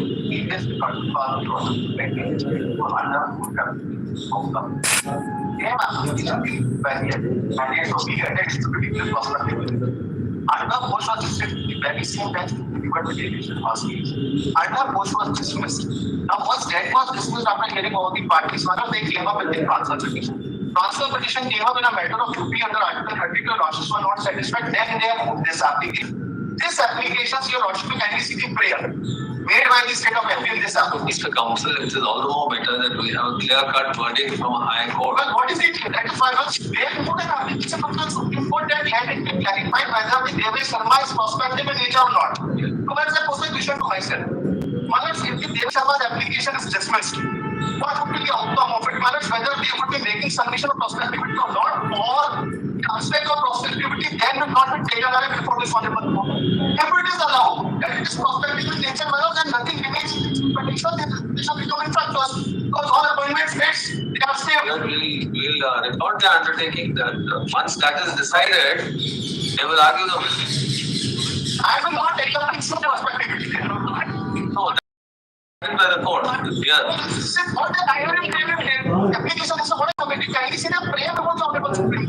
Under post was dismissed. Very same that under post was dismissed. Now once that was dismissed after hearing all the parties, they came up with the transfer petition. Transfer petition came up in a matter of UP under Article 32. Lordships were not satisfied. Then they have moved this application. This application, your Lordship, can you see the prayer made by the state of MP in this application? Mr. Counsel, it is all the more better that we have a clear-cut verdict from a high court. Well, what is it? That is why they have moved an application from the Supreme Court that had it clarified whether the Devesh Sharma is prospective in nature or not. So that's a question to myself. If the Devesh Sharma's application is dismissed, what would be the outcome of it? Whether they would be making submission of prospectivity or not, or the aspect of prospectivity then will not be taken away before this honorable court. If it is allowed that it is prospective in nature, then nothing remains in this petition, then this will become infractuous. Because all appointments fixed, they are safe. We'll record the undertaking that once that is decided, they will argue the. I will not take up this prospectivity. No, by the court. Yeah. What the application is what committee can you see the prayer before the honorable Supreme?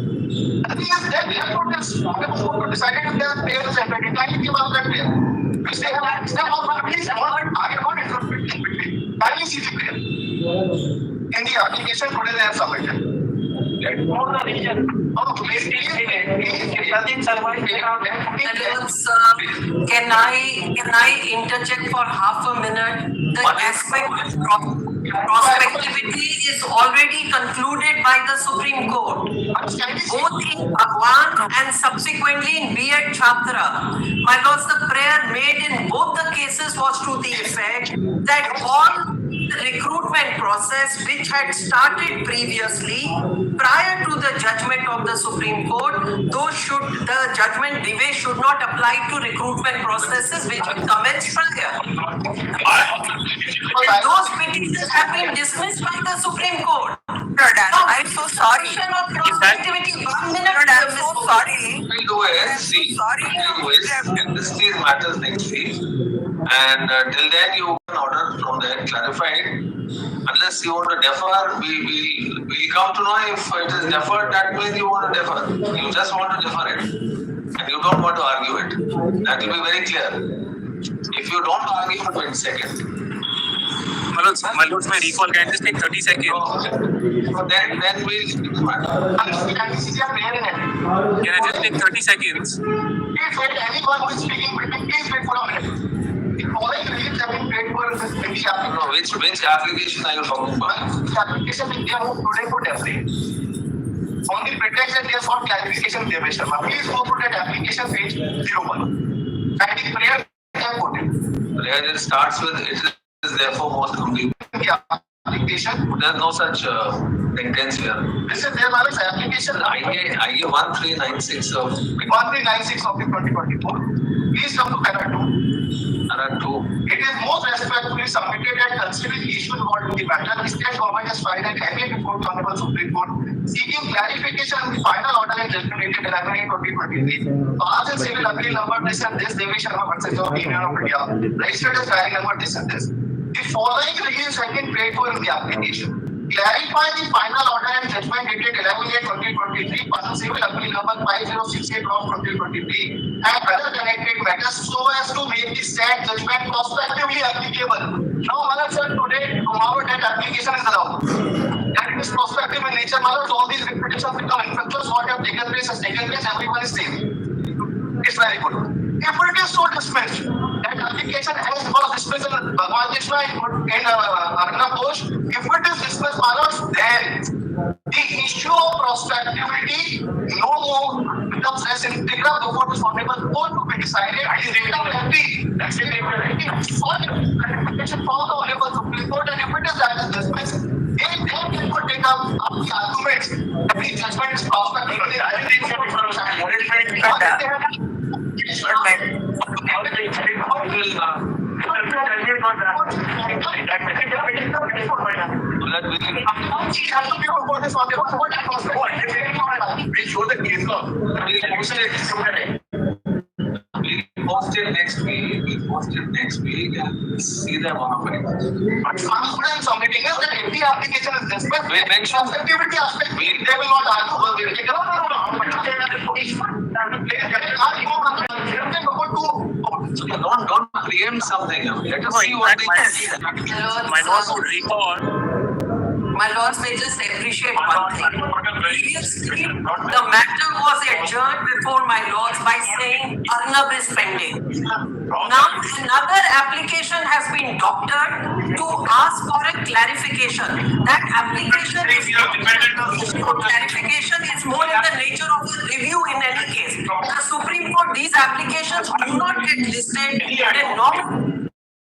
The thing is that they have put this honorable court decided if their prayer is entered. Can you give out that prayer? Which they have step out for please not I am not interrupting between. Can you see the prayer? In the application today they have submitted. For the region. Oh, please Can I interject for half a minute? The aspect of prospectivity is already concluded by the Supreme Court. Both in Bhagwan and subsequently in B.Ed Chhatra. My lords, the prayer made in both the cases was to the effect that all the recruitment process which had started previously prior to the judgment of the Supreme Court, the judgment Devesh should not apply to recruitment processes which will commence prior. And those petitions have been dismissed by the Supreme Court. I'm so sorry. Of prospectivity. 1 minute, I'm so sorry. We'll do it. See, we'll do it. Get these matters next week. And till then, you can order from there clarified. Unless you want to defer, we'll come to know if it is deferred. That means you want to defer. You just want to defer it, and you don't want to argue it. That will be very clear. If you don't argue, wait a second. My lords, my recall can just take 30 seconds. So then we'll speak the matter. Can I just take 30 seconds? Please wait, anyone who is speaking, please wait for a minute. The following reasons have been paid for in this committee application. No, which application are you talking about? The application which they have moved today for Devesh. On the pretext that they have sought clarification with Devesh Sharma. Please go to that application page 01. And the prayer they have put in. Prayer it starts with it is therefore most complete. The application. There's no such sentence here. This is their malice application. IG 1396 of 1396 of the 2024. Please come to para 2. Para 2. It is most respectfully submitted that considering the issue involved in the matter, the state government has filed an appeal before the Honorable Supreme Court seeking clarification on the final order and judgment dated 11/8/2023. Arts and civil appeal number this and this, Devesh Sharma versus the Union of India, registered as file number this and this. The following reasons have been paid for in the application. Clarify the final order and judgment dated 11/8/2023, person civil appeal number 5068/2023, and other connected matters so as to make the said judgment prospectively applicable. Now, Malak sir, today, tomorrow that application is allowed. That it is prospective in jurisdiction, all these repetitions become infectious. What have taken place has taken place. Everyone is safe. It's very good. If it is so dismissed, that application as was dismissed in Bhagwan Krishna in Arnab Ghosh, if it is dismissed, then the issue of prospectivity no more becomes less integral before the honorable court to be decided. I think that's it. Application for the honorable Supreme Court, and if it is that is dismissed, then it could take up the arguments that the judgment is prospective. We show the case law. We'll post it next week. And see them on a way. But submitting is that if the application is dismissed, We'll make sure. activity aspect, they will not argue. Don't preempt something. Let us see what they can see. My lord would recall. My lords may just appreciate one thing. Previously, the matter was adjourned before my lords by saying Arnab is pending. Now another application has been doctored to ask for a clarification. That application is clarification is more in the nature of a review in any case. The Supreme Court, these applications do not get listed, they not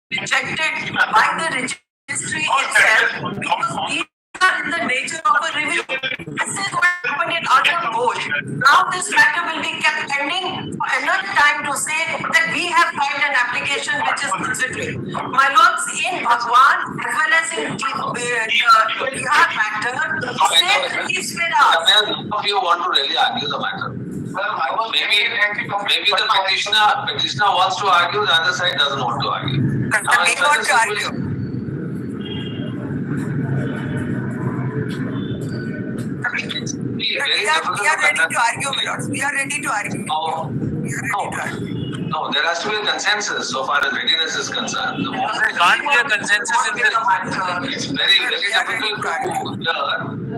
rejected by the registry itself because these are in the nature of a review. This is what happened in Arnab Ghosh. Now this matter will be kept pending for another time to say that we have filed an application which is considering. My lords, in Bhagwan as well as in Bihar matter, said please fill out. None of you want to really argue the matter. Maybe the petitioner wants to argue, the other side doesn't want to argue. We want to argue. We are ready to argue, my lords. We are ready to argue. No, there has to be a consensus so far as readiness is concerned. The moment There can't be a consensus in this. it's very difficult to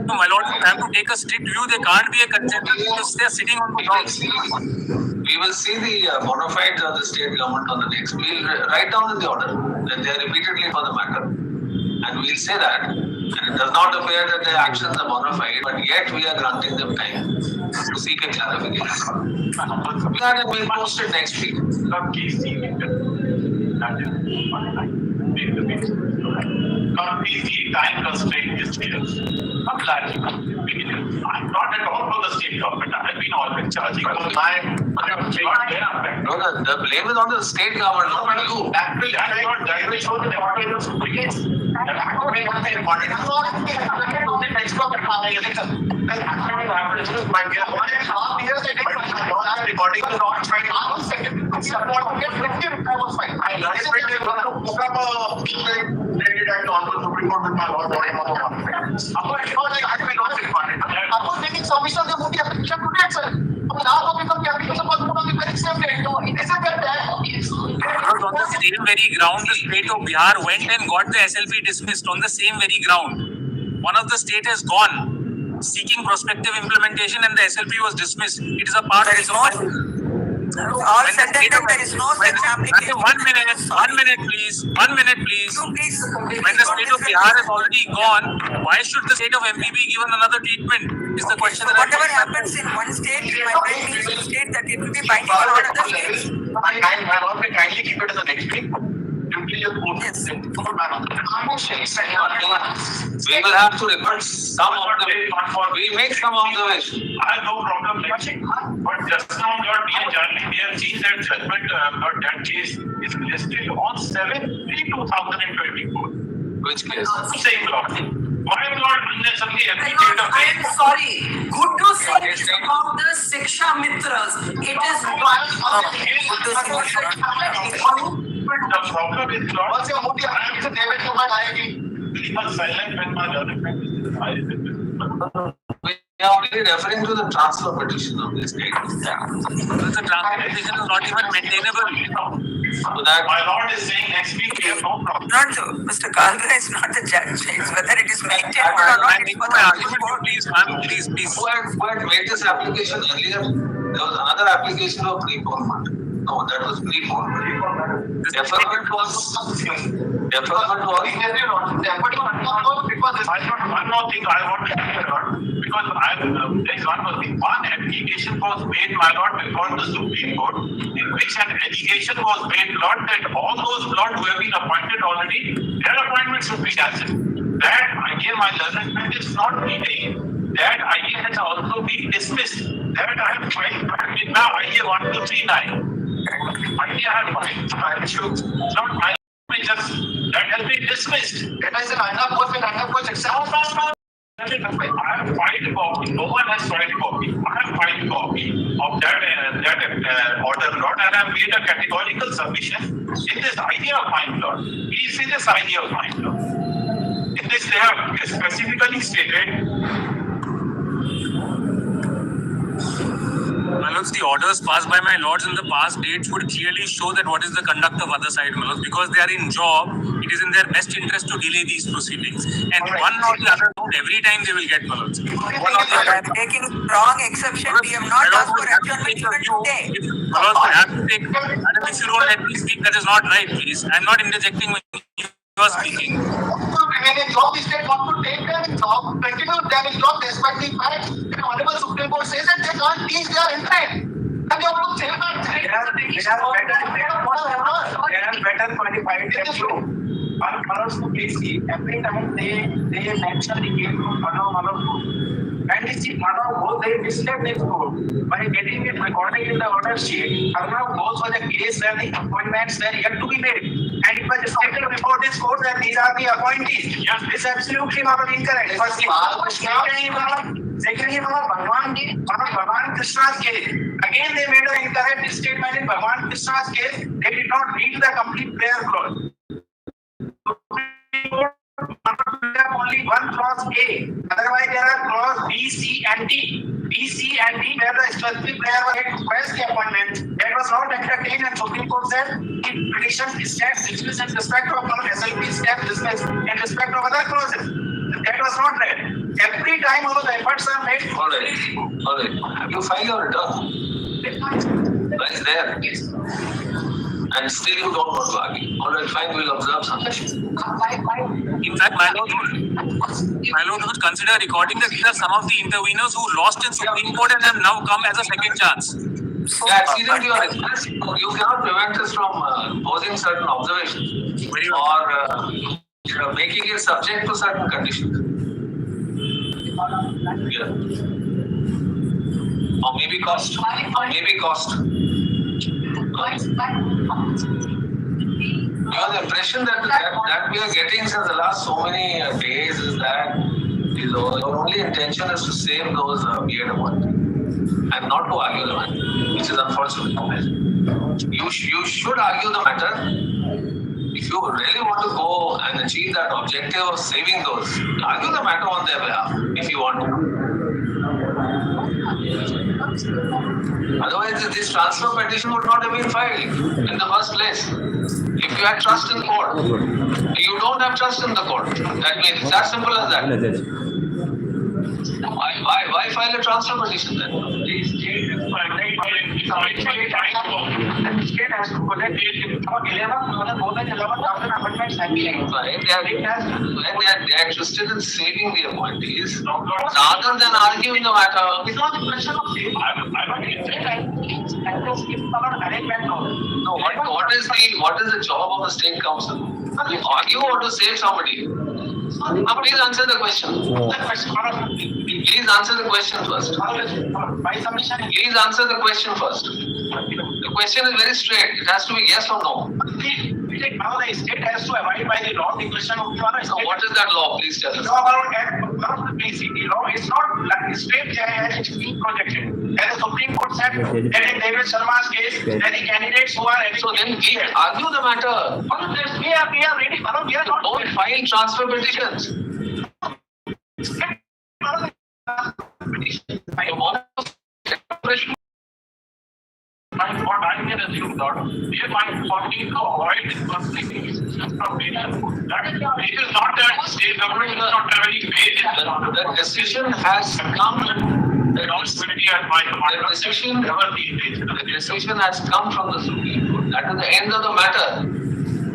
No, my lord, you have to take a strict view. There can't be a consensus because they are sitting on the ground. we will see the bona fides of the state government on the next. We'll write down in the order that they are repeatedly for the matter. And we'll say that. And it does not appear that their actions are bona fide, but yet we are granting them time to seek a clarification. And we'll post it next week. Completely time constraint is here. I'm not at all for the state government. I've been always charging. No, the blame is on the state government, not on you. Actually, I got direct show the advantage of brigades. And I don't know what they wanted. I'm not the next government. Recording is not trying On the same very ground, the state of Bihar went and got the SLP dismissed on the same very ground. One of the state has gone seeking prospective implementation and the SLP was dismissed. It is a part of All said and done, there is no such application. 1 minute, please. 1 minute, please. When the state of Bihar is already gone, why should the state of MP be given another treatment? Is the question that Whatever happens in one state, it might be in one state that it will be binding on other states. I kindly keep it in the next week. We will have to record some of the. We make some observations. I have no problem letting, but just now your DA have seen that judgment, that case is listed on 7/3/2024. Which case? Same law. Why not unnecessarily every date of I am sorry. Good to say this about the Shiksha Mitras. It is the problem is not. What's your motive? I am David Kumar. I am silent when my other friend is. We are only referring to the transfer petition of this case. Because the transfer petition is not even maintainable. So that My lord is saying next week we have no problem. Not so. Mr. Kalra is not the judge. It's whether it is maintained or I not. make It's my for the argument, court. please, ma'am, please. who had made this application earlier, there was another application of preponement. No, that was preponement. Deferment was. One more thing I want to say, Lord, because there is one more thing. One application was made, my lord, before the Supreme Court, in which an allegation was made, Lord, that all those lords who have been appointed already, their appointments should be cancelled. That idea, my learned friend, is not retained. That idea has also been dismissed. That I have filed now idea 1239. Idea I have filed. Not my just that has been dismissed. That is an INA itself. I have filed a copy. No one has filed a copy. I have filed a copy of that order, Lord, and I have made a categorical submission in this idea of mine, Lord. Please see this idea of mine, Lord. In this, they have specifically stated. My lords, the orders passed by my lords in the past dates would clearly show that what is the conduct of other side, my lords. Because they are in job, it is in their best interest to delay these proceedings. And one or the other route, every time they will get, my lords. One or the other. I'm taking strong exception. We have not asked for adjournment even today. My lords will have to take, madam, if you don't let me speak, that is not right, please. I'm not interjecting when you are speaking. When a job is state want to take their job, continue their job despite the fact that the Honorable Supreme Court says that they can't teach their intent. And you have to say that. They are better qualified than you. Our colors to please see, every time they mention the case of Manav, and they see Manav, they misled this code by getting it recorded in the order sheet. Manav goes for the case where the appointments were yet to be made, and it was stated before this court that these are the appointees. Yes, this is absolutely incorrect. Firstly, secondly, Bhagwan Krishna's case. Again, they made an incorrect statement in Bhagwan Krishna's case. They did not read the complete prayer clause. Only one clause A. Otherwise, there are clause B, C, and D. B, C, and D, where the specific prayer was to request the appointment. That was not entertained, and Supreme Court said the petition steps dismissed in respect of SLP steps dismissed in respect of other clauses. That was not read. Every time all the efforts are made. All right. Have you filed your return? That is there. And still you don't want to argue. All right, fine, we'll observe something. In fact, my lord would consider recording that these are some of the interveners who lost in Supreme Court and have now come as a second chance. Yeah, acceding to your request, you cannot prevent us from posing certain observations or making it subject to certain conditions. Yeah. Or maybe cost. You have the impression that we are getting since the last so many days is that your only intention is to save those weird ones and not to argue the matter, which is unfortunate. You should argue the matter. If you really want to go and achieve that objective of saving those, argue the matter on their behalf if you want to. Otherwise, this transfer petition would not have been filed in the first place. If you had trust in court, you don't have trust in the court. That means it's as simple as that. Why file a transfer petition then? The state has to collect 11,000 appointments have been Right. They are interested in saving the appointees rather than arguing the matter. It's not a question of saving. No, what is the job of the state council? To argue or to save somebody? Please answer the question. Please answer the question first. By submission, Please answer the question first. The question is very straight. It has to be yes or no. now the state has to abide by the law. The question of So what is that law? Please tell us. law about the PCT law is not like state as it's being projected. As the Supreme Court said that in David Sharma's case, that the candidates who are So then we argue the matter. we are ready. We are not. Don't file transfer petitions. petition. So most separation. What I can assume that if I continue to avoid this conflict from nation, that it is not that state government does not have any faith in The decision has come. the responsibility as my The decision, never be faced. the decision has come from the Supreme Court. That is the end of the matter.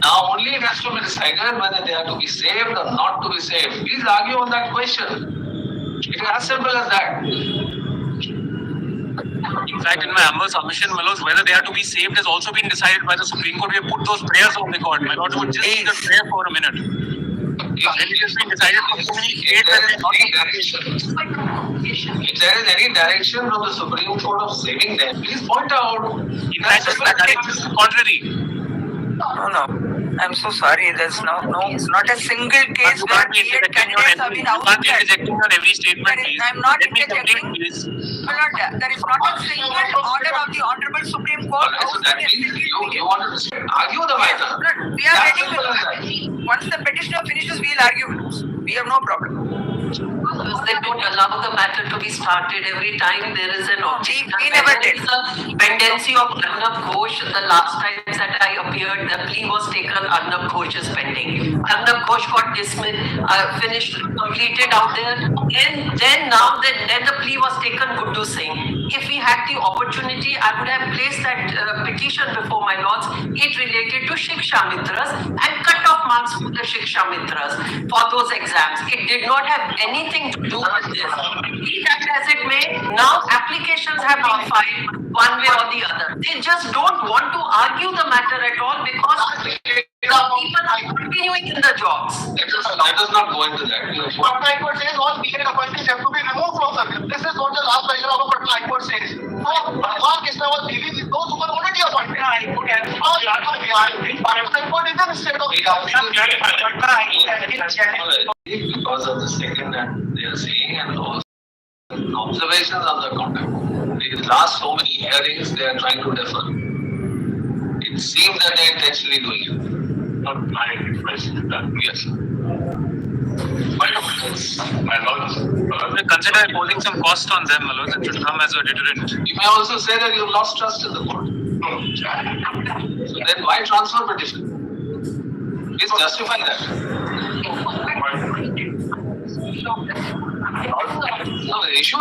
Now only it has to be decided whether they are to be saved or not to be saved. Please argue on that question. It is as simple as that. In fact, in my humble submission, my lords, whether they are to be saved has also been decided by the Supreme Court. We have put those prayers on record. My lords would just need a prayer for a minute. It has been decided for so many states that they are not in direction. If there is any direction from the Supreme Court of saving them, please point out. In fact, the direction is the contrary. No. I'm so sorry. There's not a single case You where can't be create interjecting on candidates have every, been you can't be outed. interjecting on every statement, please. I'm not Let me complete, interjecting. please. My lord, there is not a single order of the Honorable Supreme Court. So that means you want to argue the matter. We are That's ready simple as that. with. Once the petitioner finishes, we'll argue. We have no problem. They don't allow the matter to be started every time there is an objection. We never did. The pendency of Arnab Ghosh, the last time that I appeared, the plea was taken, Arnab Ghosh is pending. Arnab Ghosh got dismissed, finished, completed out there. And then the plea was taken, Guddu Singh. If we had the opportunity, I would have placed that petition before my lords. It related to Shiksha Mitras and cut off marks for the Shiksha Mitras for those exams. It did not have anything to do with this. Be that as it may, now applications have been filed one way or the other. They just don't want to argue the matter at all because the people are continuing in the jobs. Let us not go into that. What High Court says, all PA appointees have to be removed from service. This is what the last measure of what High Court says. So, Bhagwan Krishna was dealing with those who were already appointed. High Court is in a state of Because of the second that they are saying and those observations on the conduct. The last so many hearings they are trying to defer. It seems that they are intentionally doing it. Not my question that Yes. my lords. We consider imposing some cost on them, my lords. It should come as a deterrent. You may also say that you lost trust in the court. So then why transfer petition? Please justify that. No, the issue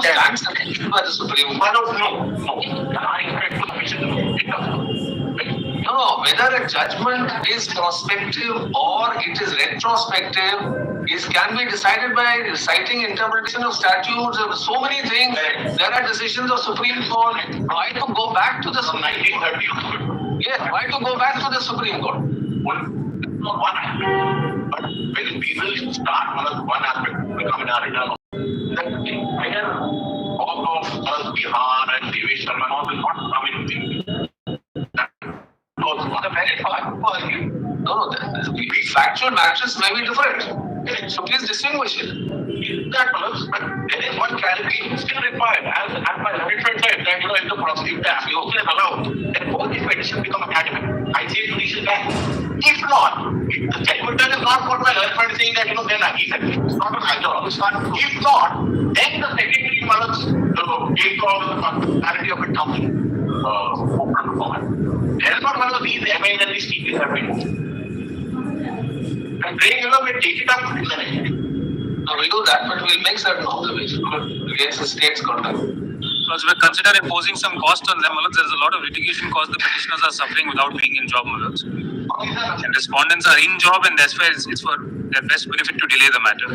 stands and issued by the Supreme Court. No, whether a judgment is prospective or it is retrospective can be decided by reciting interpretation of statutes and so many things. There are decisions of Supreme Court. Why to go back to the Supreme Court? Yes, why to go back to the Supreme Court? One aspect. But when people start one aspect become an arena, the entire all of Bihar and Devesh Sharma all will not come into the very part. No, the factual matters may be different. So please distinguish it. But there is one clarification still required. As my learned friend said, that if the prosecutor is allowed, then both these petitions become academic. I say judicial ban. If not, if the judgment is not what my learned friend is saying that then he said it's not a matter. If not, then the secondary take the clarity of it comes open format. There is not one of these MAs and these TPs have been. And they will take it up in the next. No, we do that, but we'll make certain observations against the state's conduct. Because we consider imposing some cost on them, my lords. There is a lot of litigation cost the petitioners are suffering without being in job, my lords. And respondents are in job, and that's why it's for their best benefit to delay the matter.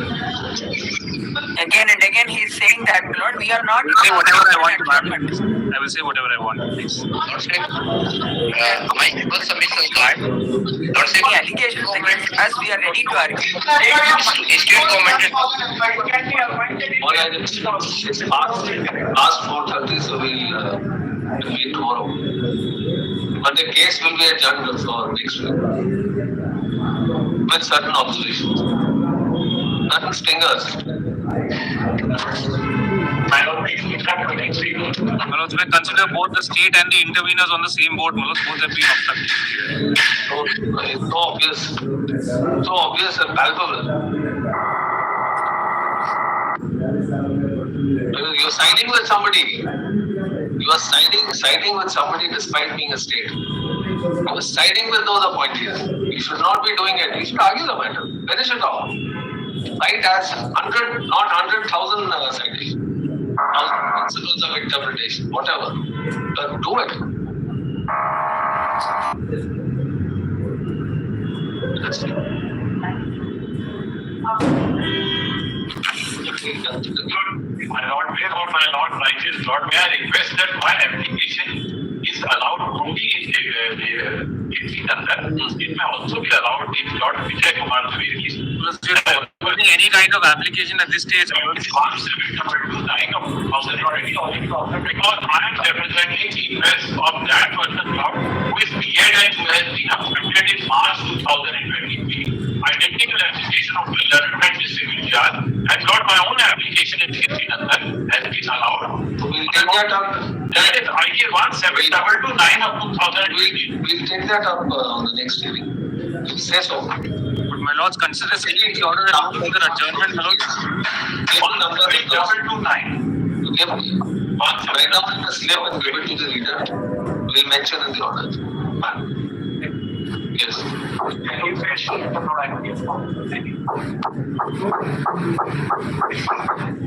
Again and again, he is saying that, Lord, we are not. I will say whatever I want, ma'am. I will say whatever I want, please. Lordship, my humble submission is that Lordship, Any allegations against us, we are ready to argue. state government It's past 4:30, so we'll meet tomorrow. But the case will be adjourned for next week with certain observations. Certain stingers. My lord, next week. My lords, we consider both the state and the interveners on the same board, my lords. Both have been obstructed. It's so obvious. So obvious and palpable. You're siding with somebody. You are siding with somebody despite being a state. You are siding with those appointees. You should not be doing it. You should argue the matter. Finish it off. Cite as 100, not 100,000 citations. Principles of interpretation, whatever. But do it. My Lord, my Lord, righteous Lord, may I request that my application is allowed only in Srinagar. It may also be allowed if Lord Vijay Kumar Dwivedi is Any kind of application at this stage. because I am representing the interest of that person, Lord, who is PA and who has been appointed in March 2023. Identical application of the learned district and Lord, my own application in Srinagar has been allowed. So we'll take that up. That is IG 1729 of 2020. We'll take that up on the next hearing. We'll say so. My lords, consider sending the order and further adjournment, my lords. One number is those. 1729. You give write down in the slip and give it to the reader. We'll mention in the order. Yes. Can you fetch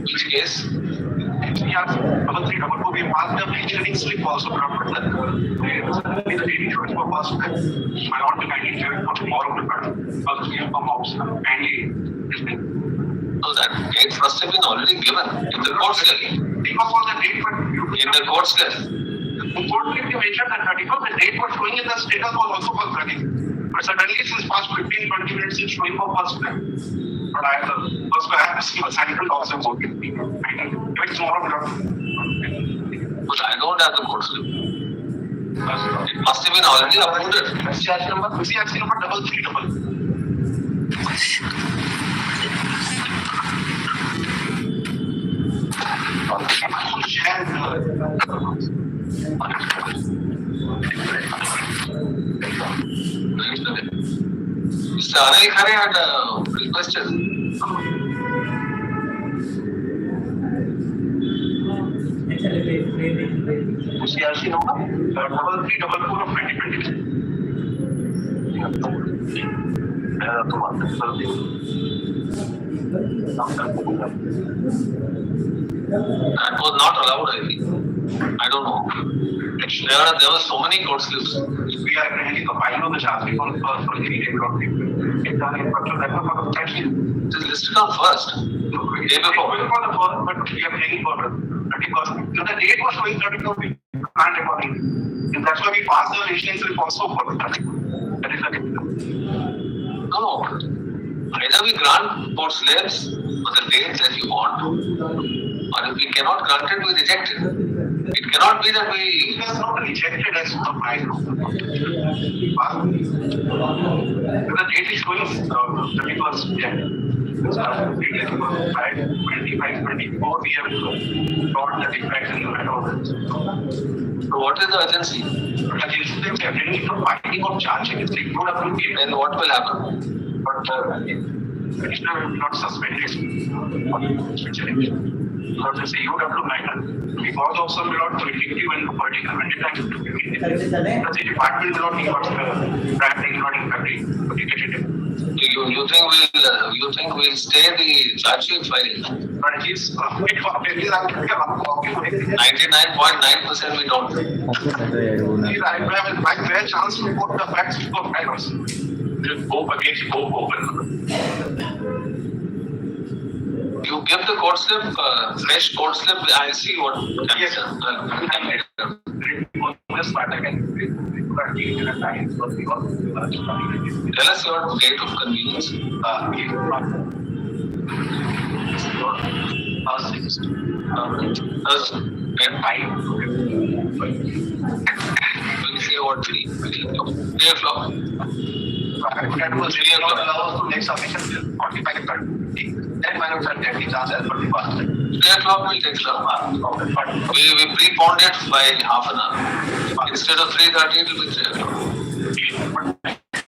Which case? We passed the mentioning slip also from the lady choice for passed. I want to kindly share for tomorrow because we have come out and So that date must have been already given in the court slip. because of the date, but In the court slip. the court slip you mentioned that 31st, the date was showing in the status was also for 30. But suddenly since past 15-20 minutes it's showing for first time. But I have to see a central also about it. It's more of But I don't have the court slip. It must have been already approved. CRC number 333. Mr. Anil Khare had requested. CRC number 3344 of 2020. That was not allowed, I think. I don't know. There were so many court slips. We are really compiling on the charge for the first for the date of the infrastructure that was for the section. It is listed on first. Day before. For the first, but we are paying for it. Because the date was showing 34, we can't record it. And that's why we passed the registration slip also for the 30. That is the No. Either we grant court slips for the dates that you want, or if we cannot grant it, we reject it. It cannot be that we. it was not rejected as compliant. The date is showing 31st. Yeah. So, 25, 24, we have got the defects in the matter. So what is the urgency? But against them, they are ready for fighting or charging. If they don't approve it, Then what will happen? but Commissioner will not suspend it. Because it's a UW matter. Because of some will not effective and political mandate to be made. Because the department will not be got drafting, not impacting. You think we'll stay the charge sheet filing? But it is 99.9% we don't. I have a fair chance to put the facts before finals. Go against hope open. You give the court slip, fresh court slip. I'll see what can be Yes. done. This part I can Tell us your date of convenience. We'll see what 3 o'clock. That was really not allow us to make submission till 45 and 30. 10 minutes and 10 chance as per the past. 3 o'clock will take some. We pre-poned it by half an hour. Instead of 3:30, it will be 3 o'clock.